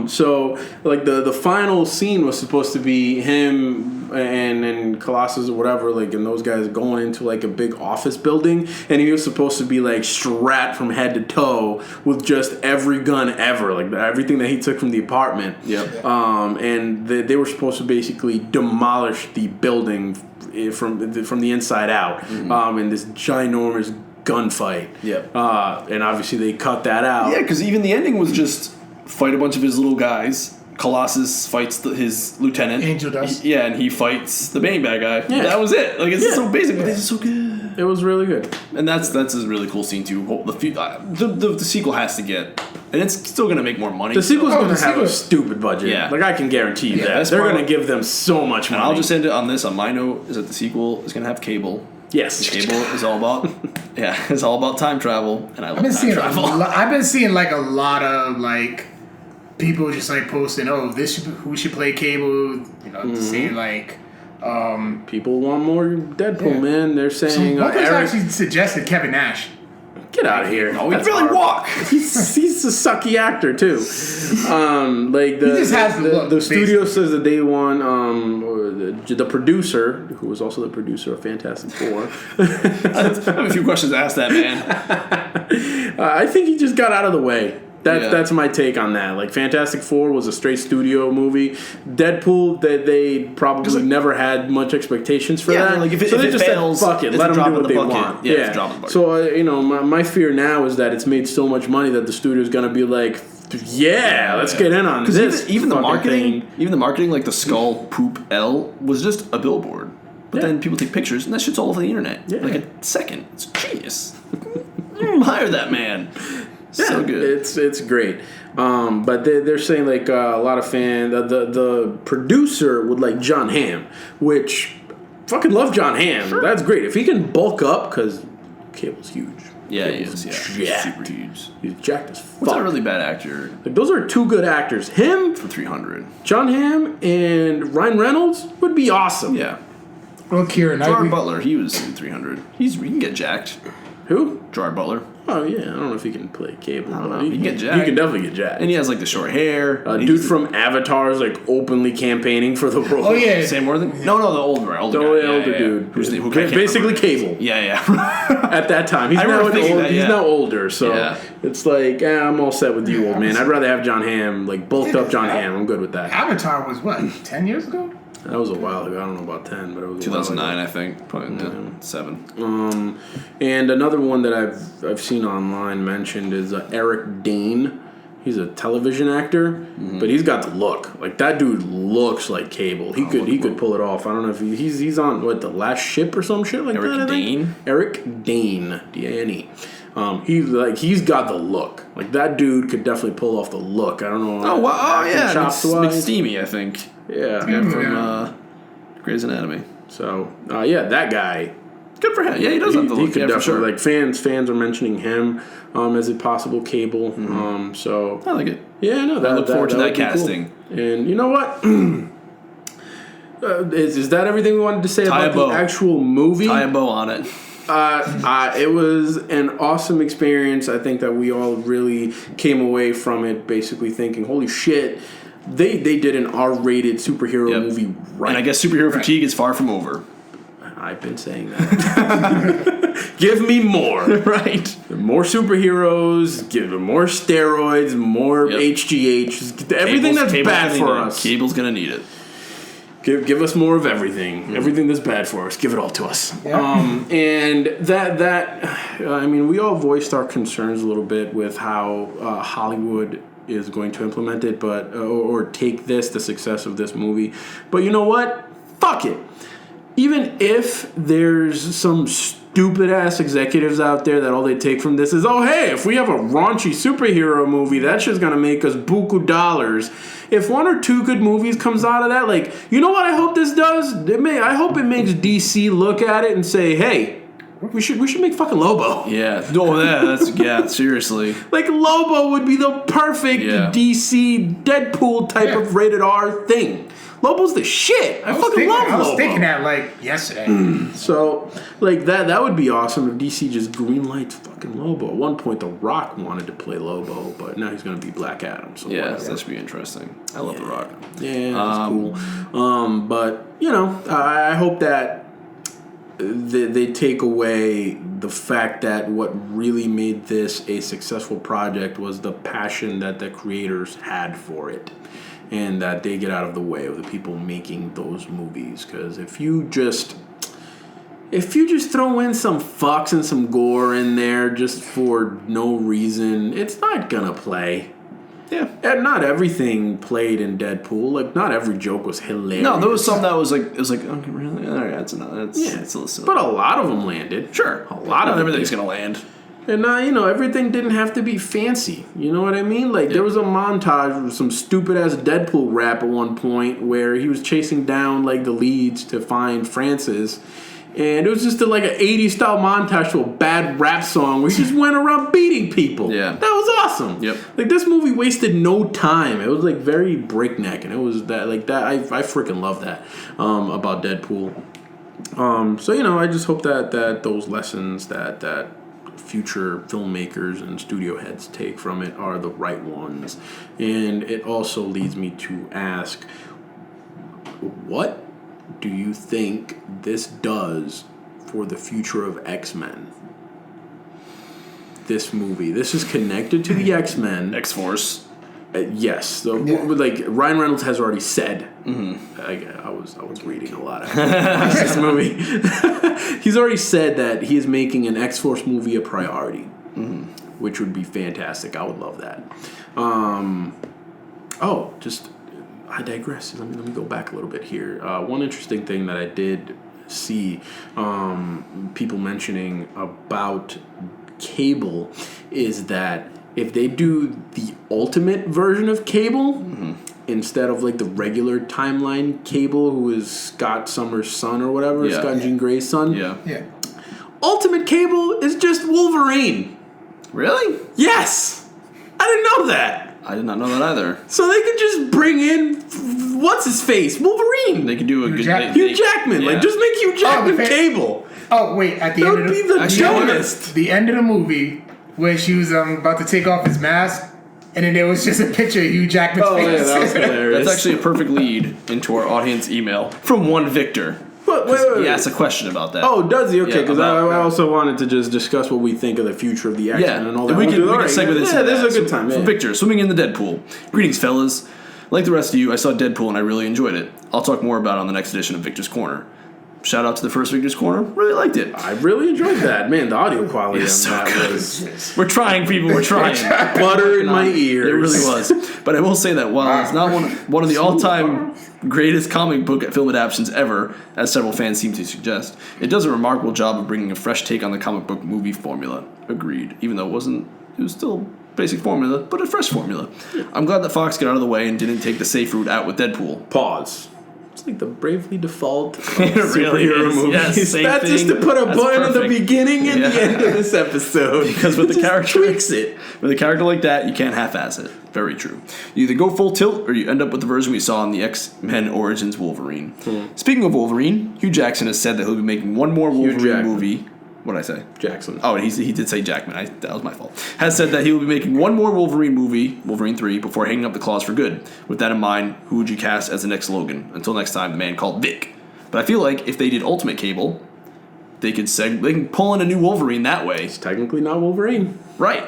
So like the final scene was supposed to be him and Colossus or whatever, like, and those guys going into like a big office building, and he was supposed to be like strapped from head to toe with just every gun ever, like everything that he took from the apartment. Yep. And they were supposed to basically demolish the building from the inside out, in this ginormous gunfight. Yep. And obviously they cut that out. Yeah, because even the ending was just fight a bunch of his little guys. Colossus fights his lieutenant. Angel does. And he fights the main bad guy. Yeah. That was it. Like, it's so basic, but it's so good. It was really good. And that's a really cool scene, too. The sequel has to get... And it's still going to make more money. The sequel's going to have a stupid budget. Yeah. Like, I can guarantee you that. They're going to give them so much money. And I'll just end it on this. On my note, is that the sequel is going to have Cable. Yes. Cable is all about... it's all about time travel. And I love time travel. I've been seeing, like, a lot of, like... people just like posting, who should play Cable? Saying like, people want more Deadpool, man. They're saying one person actually suggested Kevin Nash. Get out of here. Oh, he can really walk. He's a sucky actor too. Like He just has the look, the studio says that they want the producer, who was also the producer of Fantastic Four. I have a few questions to ask that man. I think he just got out of the way. That's my take on that. Like, Fantastic Four was a straight studio movie. Deadpool, they probably never had much expectations for that. Like if so they it just fails, said, fuck it, let them do what they want. Yeah. Drop in the bucket. So, my fear now is that it's made so much money that the studio's going to be like, let's get in on this. Even the marketing, thing. like the skull poop L, was just a billboard. But then people take pictures, and that shit's all over the internet. Yeah. Like a second. It's genius. Hire that man. Yeah, so good. It's great. But they're saying like a lot of fans. The producer would like John Hamm, which fucking love John Hamm. Sure. That's great. If he can bulk up, because Cable's huge. Yeah, he is. Yeah, super huge. He's jacked as fuck. What's a really bad actor? Like, those are two good actors. Him for 300. John Hamm and Ryan Reynolds would be awesome. Yeah. Well, Keira Knightley. Gerard Butler, he was in 300. He can get jacked. Who? Gerard Butler. Oh, yeah. I don't know if he can play Cable. I don't know. He can get jacked. He can definitely get jacked. And he has, like, the short hair. Dude from Avatar is, like, openly campaigning for the role. Oh, yeah. Sam Worthington? No, the older guy. Older dude. Who basically Cable. Yeah. At that time. He's now older, so it's like, I'm all set with you, old man. I'd rather have John Hamm, like, bulked up John Hamm. I'm good with that. Avatar was, what, 10 years ago? That was a while ago. I don't know about 10, but it was 2009, I think. Probably 7. And another one that I've seen online mentioned is Eric Dane. He's a television actor, but he's got the look. Like, that dude looks like Cable. He could pull it off. I don't know if he's on The Last Ship or some shit like Eric that. Eric Dane. Eric Dane, Dane. He's got the look. Like, that dude could definitely pull off the look. I don't know. Oh wow! Oh yeah, McSteamy, I think. Yeah, from Grey's Anatomy. So that guy. Good for him. Yeah, he does have the look. He could definitely, for sure. like, fans are mentioning him as a possible Cable. So I like it. Yeah, no, I look forward to that casting. Cool. And you know what? Is that everything we wanted to say about the actual movie? Tie a bow on it. It was an awesome experience. I think that we all really came away from it basically thinking, holy shit, they did an R-rated superhero movie right. And I guess superhero fatigue is far from over. I've been saying that. Give me more. Right. More superheroes, give them more steroids, more HGH, everything that's bad for us. Cable's going to need it. Give us more of everything. Everything that's bad for us, give it all to us. Yeah. And I mean, we all voiced our concerns a little bit with how Hollywood is going to implement it, but or take the success of this movie. But you know what? Fuck it. Even if there's some stupid-ass executives out there that all they take from this is, oh, hey, if we have a raunchy superhero movie, that's just going to make us buku dollars. If one or two good movies comes out of that, like, you know what I hope this does? I hope it makes DC look at it and say, hey, we should make fucking Lobo. Yeah. Seriously. Like, Lobo would be the perfect DC Deadpool type of rated R thing. Lobo's the shit. I fucking love Lobo. I was thinking that, like, yesterday. So, like, that would be awesome if DC just greenlights fucking Lobo. At one point, The Rock wanted to play Lobo, but now he's going to be Black Adam. So that should be interesting. I love The Rock. Yeah, that's cool. But, you know, I hope that they take away the fact that what really made this a successful project was the passion that the creators had for it. And that they get out of the way of the people making those movies. Because if you just throw in some fucks and some gore in there just for no reason, it's not gonna play. Yeah. And not everything played in Deadpool. Like, not every joke was hilarious. No, there was some that was like, okay, really? All right, that's enough. It's a little silly. But a lot of them landed. Sure. A lot of everything's gonna land. And, everything didn't have to be fancy. You know what I mean? Like, there was a montage of some stupid-ass Deadpool rap at one point where he was chasing down, like, the leads to find Francis. And it was just an 80s-style montage to a bad rap song where he just went around beating people. Yeah. That was awesome. Yep. Like, this movie wasted no time. It was, very breakneck. And it was that, I freaking love that about Deadpool. So, I just hope that those lessons that future filmmakers and studio heads take from it are the right ones. And it also leads me to ask, what do you think this does for the future of X-Men? This movie. This is connected to the X-Men. X-Force. Yes. So, like, Ryan Reynolds has already said. I was reading a lot after I watched this movie. He's already said that he is making an X-Force movie a priority, which would be fantastic. I would love that. I digress. Let me go back a little bit here. One interesting thing that I did see people mentioning about Cable is that if they do the ultimate version of Cable instead of like the regular timeline Cable, who is Scott Summers' son or whatever, Scott and Jean Grey's son. Yeah. Ultimate Cable is just Wolverine. Really? Yes. I didn't know that. I did not know that either. So they could just bring in what's his face, Wolverine. They could do a Hugh Jackman. Yeah. Like just make Hugh Jackman Cable. Oh wait, at the That end would of be the dumbest. the end of the movie where she was about to take off his mask, and then there was just a picture of Hugh Jackman's face. Yeah, that was hilarious. That's actually a perfect lead into our audience email from one Victor. But wait. He asked a question about that. Oh, does he? Okay, because I about- also wanted to just discuss what we think of the future of the X-Men and all that. We can Alright, segue this. Yeah, into this that. is a good time. From Yeah. Victor, swimming in the Deadpool. Greetings, fellas. Like the rest of you, I saw Deadpool and I really enjoyed it. I'll talk more about it on the next edition of Victor's Corner. Shout out to the first Victor's Corner. Really liked it. I really enjoyed that. Man, the audio quality on so that good. was We're trying, people. We're trying. butter in my ears. It really was. But I will say that while it's not one of the all-time greatest comic book film adaptations ever, as several fans seem to suggest, it does a remarkable job of bringing a fresh take on the comic book movie formula. Agreed. Even though it was still basic formula, but a fresh formula. I'm glad that Fox got out of the way and didn't take the safe route out with Deadpool. Pause. It's like the Bravely Default It really superhero is. movie. Yes, Is same that thing. just to put a That's button at the perfect. beginning and the Yeah. end of this episode? Because with a Just character, tweaks it. with a character like that, you can't half-ass it. Very true. You either go full tilt, or you end up with the version we saw in the X-Men Origins Wolverine. Speaking of Wolverine, Hugh Jackson has said that he'll be making one more Wolverine Jackman. movie. What did I say? Jackson. Oh, he did say Jackman. That was my fault. Has said that he will be making one more Wolverine movie, Wolverine 3, before hanging up the claws for good. With that in mind, who would you cast as the next Logan? Until next time, the man called Vic. But I feel like if they did Ultimate Cable, they can pull in a new Wolverine that way. It's technically not Wolverine. Right.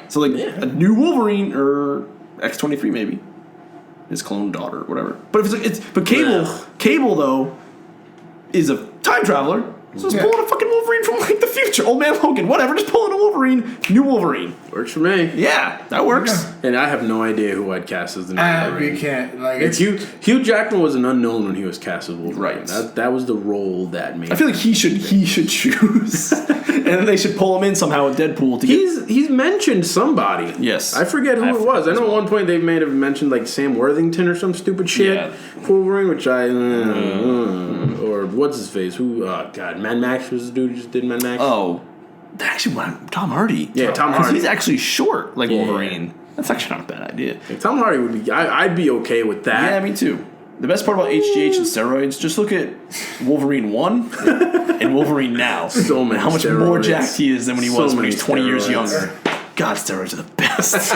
So like a new Wolverine or X-23 maybe. His clone daughter or whatever. But if Cable though is a time traveler. So just pulling a fucking Wolverine from like the future. Old man Logan, whatever, just pulling a Wolverine, new Wolverine. Works for me. Yeah, that works. And I have no idea who I'd cast as the new Wolverine. We can't. Like, It's Hugh Jackman was an unknown when he was cast as Wolverine. Right. That was the role that made. I feel like he should choose. And then they should pull him in somehow with Deadpool to get He's mentioned somebody. Yes. I forget who it was. I know at one point they may have mentioned like Sam Worthington or some stupid shit. Yeah. For Wolverine, which or what's his face? Who? God, Mad Max was the dude who just did Mad Max. Oh. Actually, Tom Hardy. Yeah, Tom 'Cause Hardy. He's actually short like Yeah. Wolverine. That's actually not a bad idea. Like, Tom Hardy would be. I'd be okay with that. Yeah, me too. The best part about HGH and steroids, just look at Wolverine 1 and Wolverine now. So many How much more steroids. jacked he is than when he So was when he many was 20 years steroids. younger. God, steroids are the best.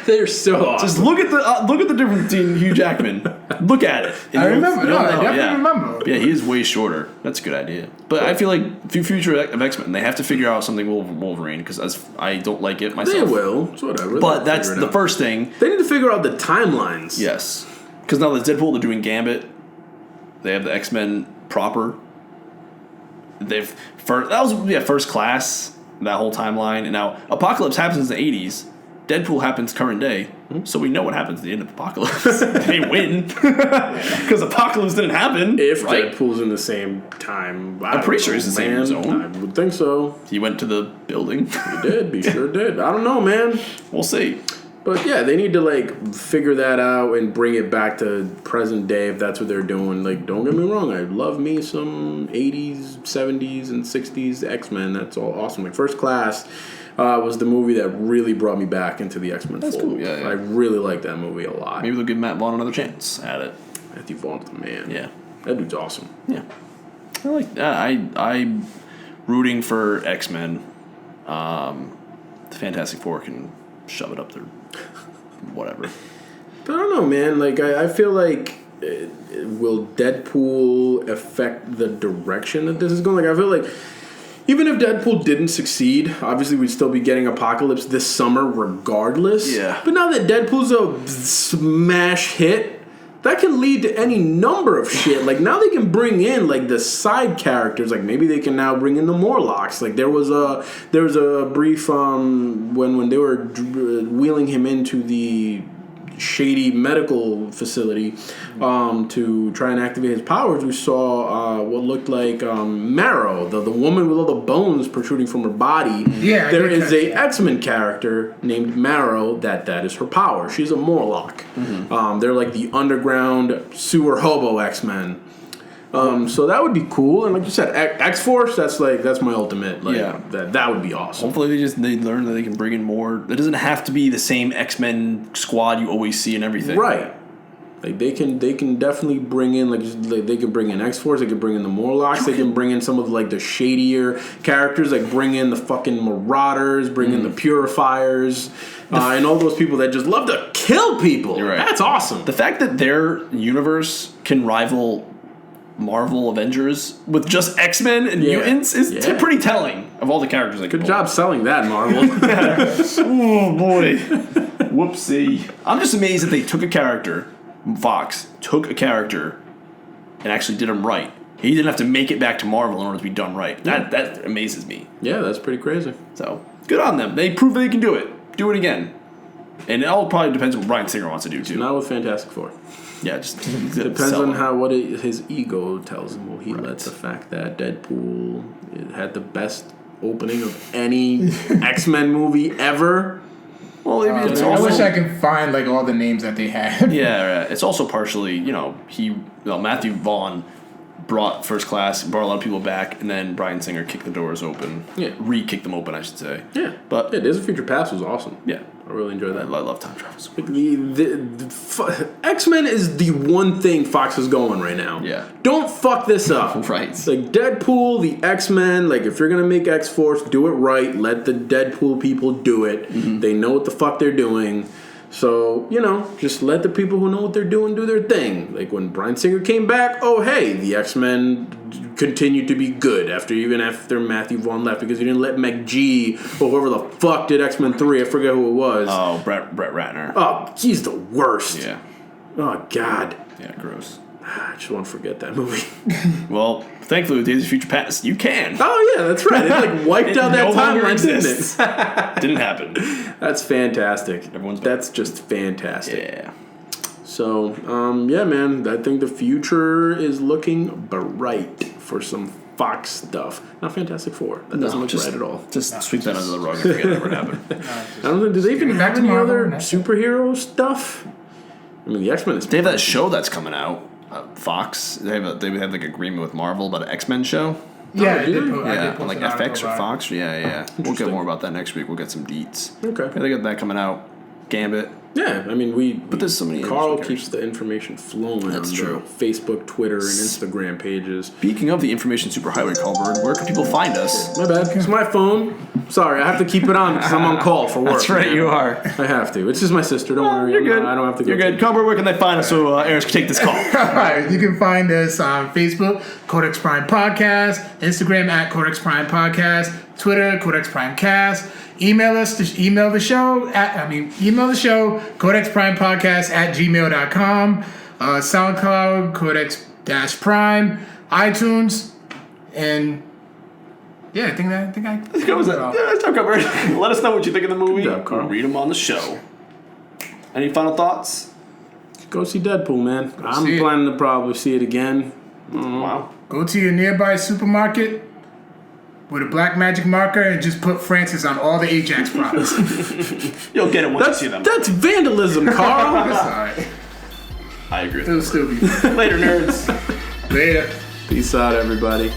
They're so awesome. Just look at the difference between Hugh Jackman. Look at it. And I you'll- remember. you'll No, I know, definitely yeah. remember. Yeah, he is way shorter. That's a good idea. But I feel like future of X-Men, they have to figure out something with Wolverine because I don't like it myself. They will. It's whatever. But They'll that's figure it the out. first thing. They need to figure out the timelines. Yes. Because now there's Deadpool, they're doing Gambit. They have the X-Men proper. First Class, that whole timeline. And now Apocalypse happens in the 80s. Deadpool happens current day. So we know what happens at the end of Apocalypse. They win. Because Apocalypse didn't happen. If right? Deadpool's in the same time, I'm pretty sure he's the same zone. I would think so. He went to the building. He did. He sure did. I don't know, man. We'll see. But yeah, they need to like figure that out and bring it back to present day if that's what they're doing. Like, don't get me wrong, I love me some 80s, 70s, and 60s X-Men. That's all awesome. Like First Class was the movie that really brought me back into the X-Men fold. cool, yeah. I really like that movie a lot. Maybe they'll give Matt Vaughn another chance at it. Matthew Vaughn's the man. Yeah. That dude's awesome. Yeah. I like that. I'm rooting for X-Men The Fantastic Four can shove it up their whatever. I don't know, man. Like, I feel like will Deadpool affect the direction that this is going? Like, I feel like even if Deadpool didn't succeed, obviously we'd still be getting Apocalypse this summer regardless. Yeah. But now that Deadpool's a smash hit, that can lead to any number of shit. Like, now they can bring in, like, the side characters. Like, maybe they can now bring in the Morlocks. Like, there was a brief when they were wheeling him into the shady medical facility to try and activate his powers. We saw what looked like Marrow, the woman with all the bones protruding from her body. Yeah, there is a X-Men character named Marrow that is her power. She's a Morlock. They're like the underground sewer hobo X-Men. So that would be cool, and like you said, X-Force. That's my ultimate. Like, Yeah. that would be awesome. Hopefully they learn that they can bring in more. It doesn't have to be the same X-Men squad you always see and everything. Right. Like they can definitely bring in like they can bring in X-Force, they can bring in the Morlocks, they can bring in some of like the shadier characters, like bring in the fucking Marauders, bring in the Purifiers, and all those people that just love to kill people. You're right. That's awesome. The fact that their universe can rival Marvel Avengers with just X-Men and mutants is pretty telling of all the characters. Good job selling that, Marvel. Oh boy. Whoopsie. I'm just amazed that they took a character, Fox took a character and actually did him right. He didn't have to make it back to Marvel in order to be done right. That amazes me. Yeah, that's pretty crazy. So, good on them. They proved they can do it. Do it again. And it all probably depends on what Bryan Singer wants to do, too. Not with Fantastic Four. Yeah, just depends on what his ego tells him. Will he let the fact that Deadpool had the best opening of any X-Men movie ever? Well, it's I also, wish I could find like all the names that they had. Yeah, it's also partially, Matthew Vaughn brought First Class, brought a lot of people back, and then Bryan Singer kicked the doors open. Yeah. Re-kicked them open, I should say. Yeah. But Days of Future Past was awesome. Yeah. I really enjoyed that. I love time travel. X-Men is the one thing Fox is going right now. Yeah. Don't fuck this up. Right. Like Deadpool, the X-Men, like if you're going to make X-Force, do it right. Let the Deadpool people do it. Mm-hmm. They know what the fuck they're doing. So, just let the people who know what they're doing do their thing. Like when Bryan Singer came back, the X-Men continued to be good even after Matthew Vaughn left because he didn't let McG or whoever the fuck did X-Men 3, I forget who it was. Oh, Brett Ratner. Oh, he's the worst. Yeah. Oh, God. Yeah, gross. I just want to forget that movie. Well, thankfully with Days of Future Past, you can. Oh, yeah, that's right. It like wiped out that timeline, didn't it? Didn't happen. That's fantastic. That's just fantastic. Yeah. So, yeah, man, I think the future is looking bright for some Fox stuff. Not Fantastic Four. That doesn't look right at all. Just sweep that under the rug and forget it ever happened. I don't know. Do they even have any other superhero stuff? I mean, the X-Men is... They have that show that's coming out. Fox. They have like agreement with Marvel about an X-Men show. Yeah, I did on like FX or Fox. Yeah. We'll get more about that next week. We'll get some deets. Okay. They got that coming out. Gambit. Yeah, I mean, But there's so many. Carl keeps the information flowing on true. the Facebook, Twitter, and Instagram pages. Speaking of the information superhighway, Byrd, where can people find us? My bad. It's my phone. Sorry, I have to keep it on because I'm on call for work. That's right, man. You are. I have to. It's just my sister. Don't worry. You're good. I don't have to go. You're good. Byrd, where can they find us so Aris can take this call? All right, you can find us on Facebook, Codex Prime Podcast, Instagram at Codex Prime Podcast, Twitter, Codex Prime Cast. Email the show, codexprimepodcast@gmail.com, SoundCloud, Codex-Prime, iTunes, and yeah, I think I That was it. Yeah, let's talk about it. Let us know what you think of the movie. Good job, Carl. We'll read them on the show. Any final thoughts? Go see Deadpool, man. I'm planning to probably see it again. Wow. Go to your nearby supermarket with a black magic marker and just put Francis on all the Ajax products. You'll get it once you see them. That's vandalism, Carl. That's all right. I agree with It'll you. still be fun. Later, nerds. Later. Peace out, everybody.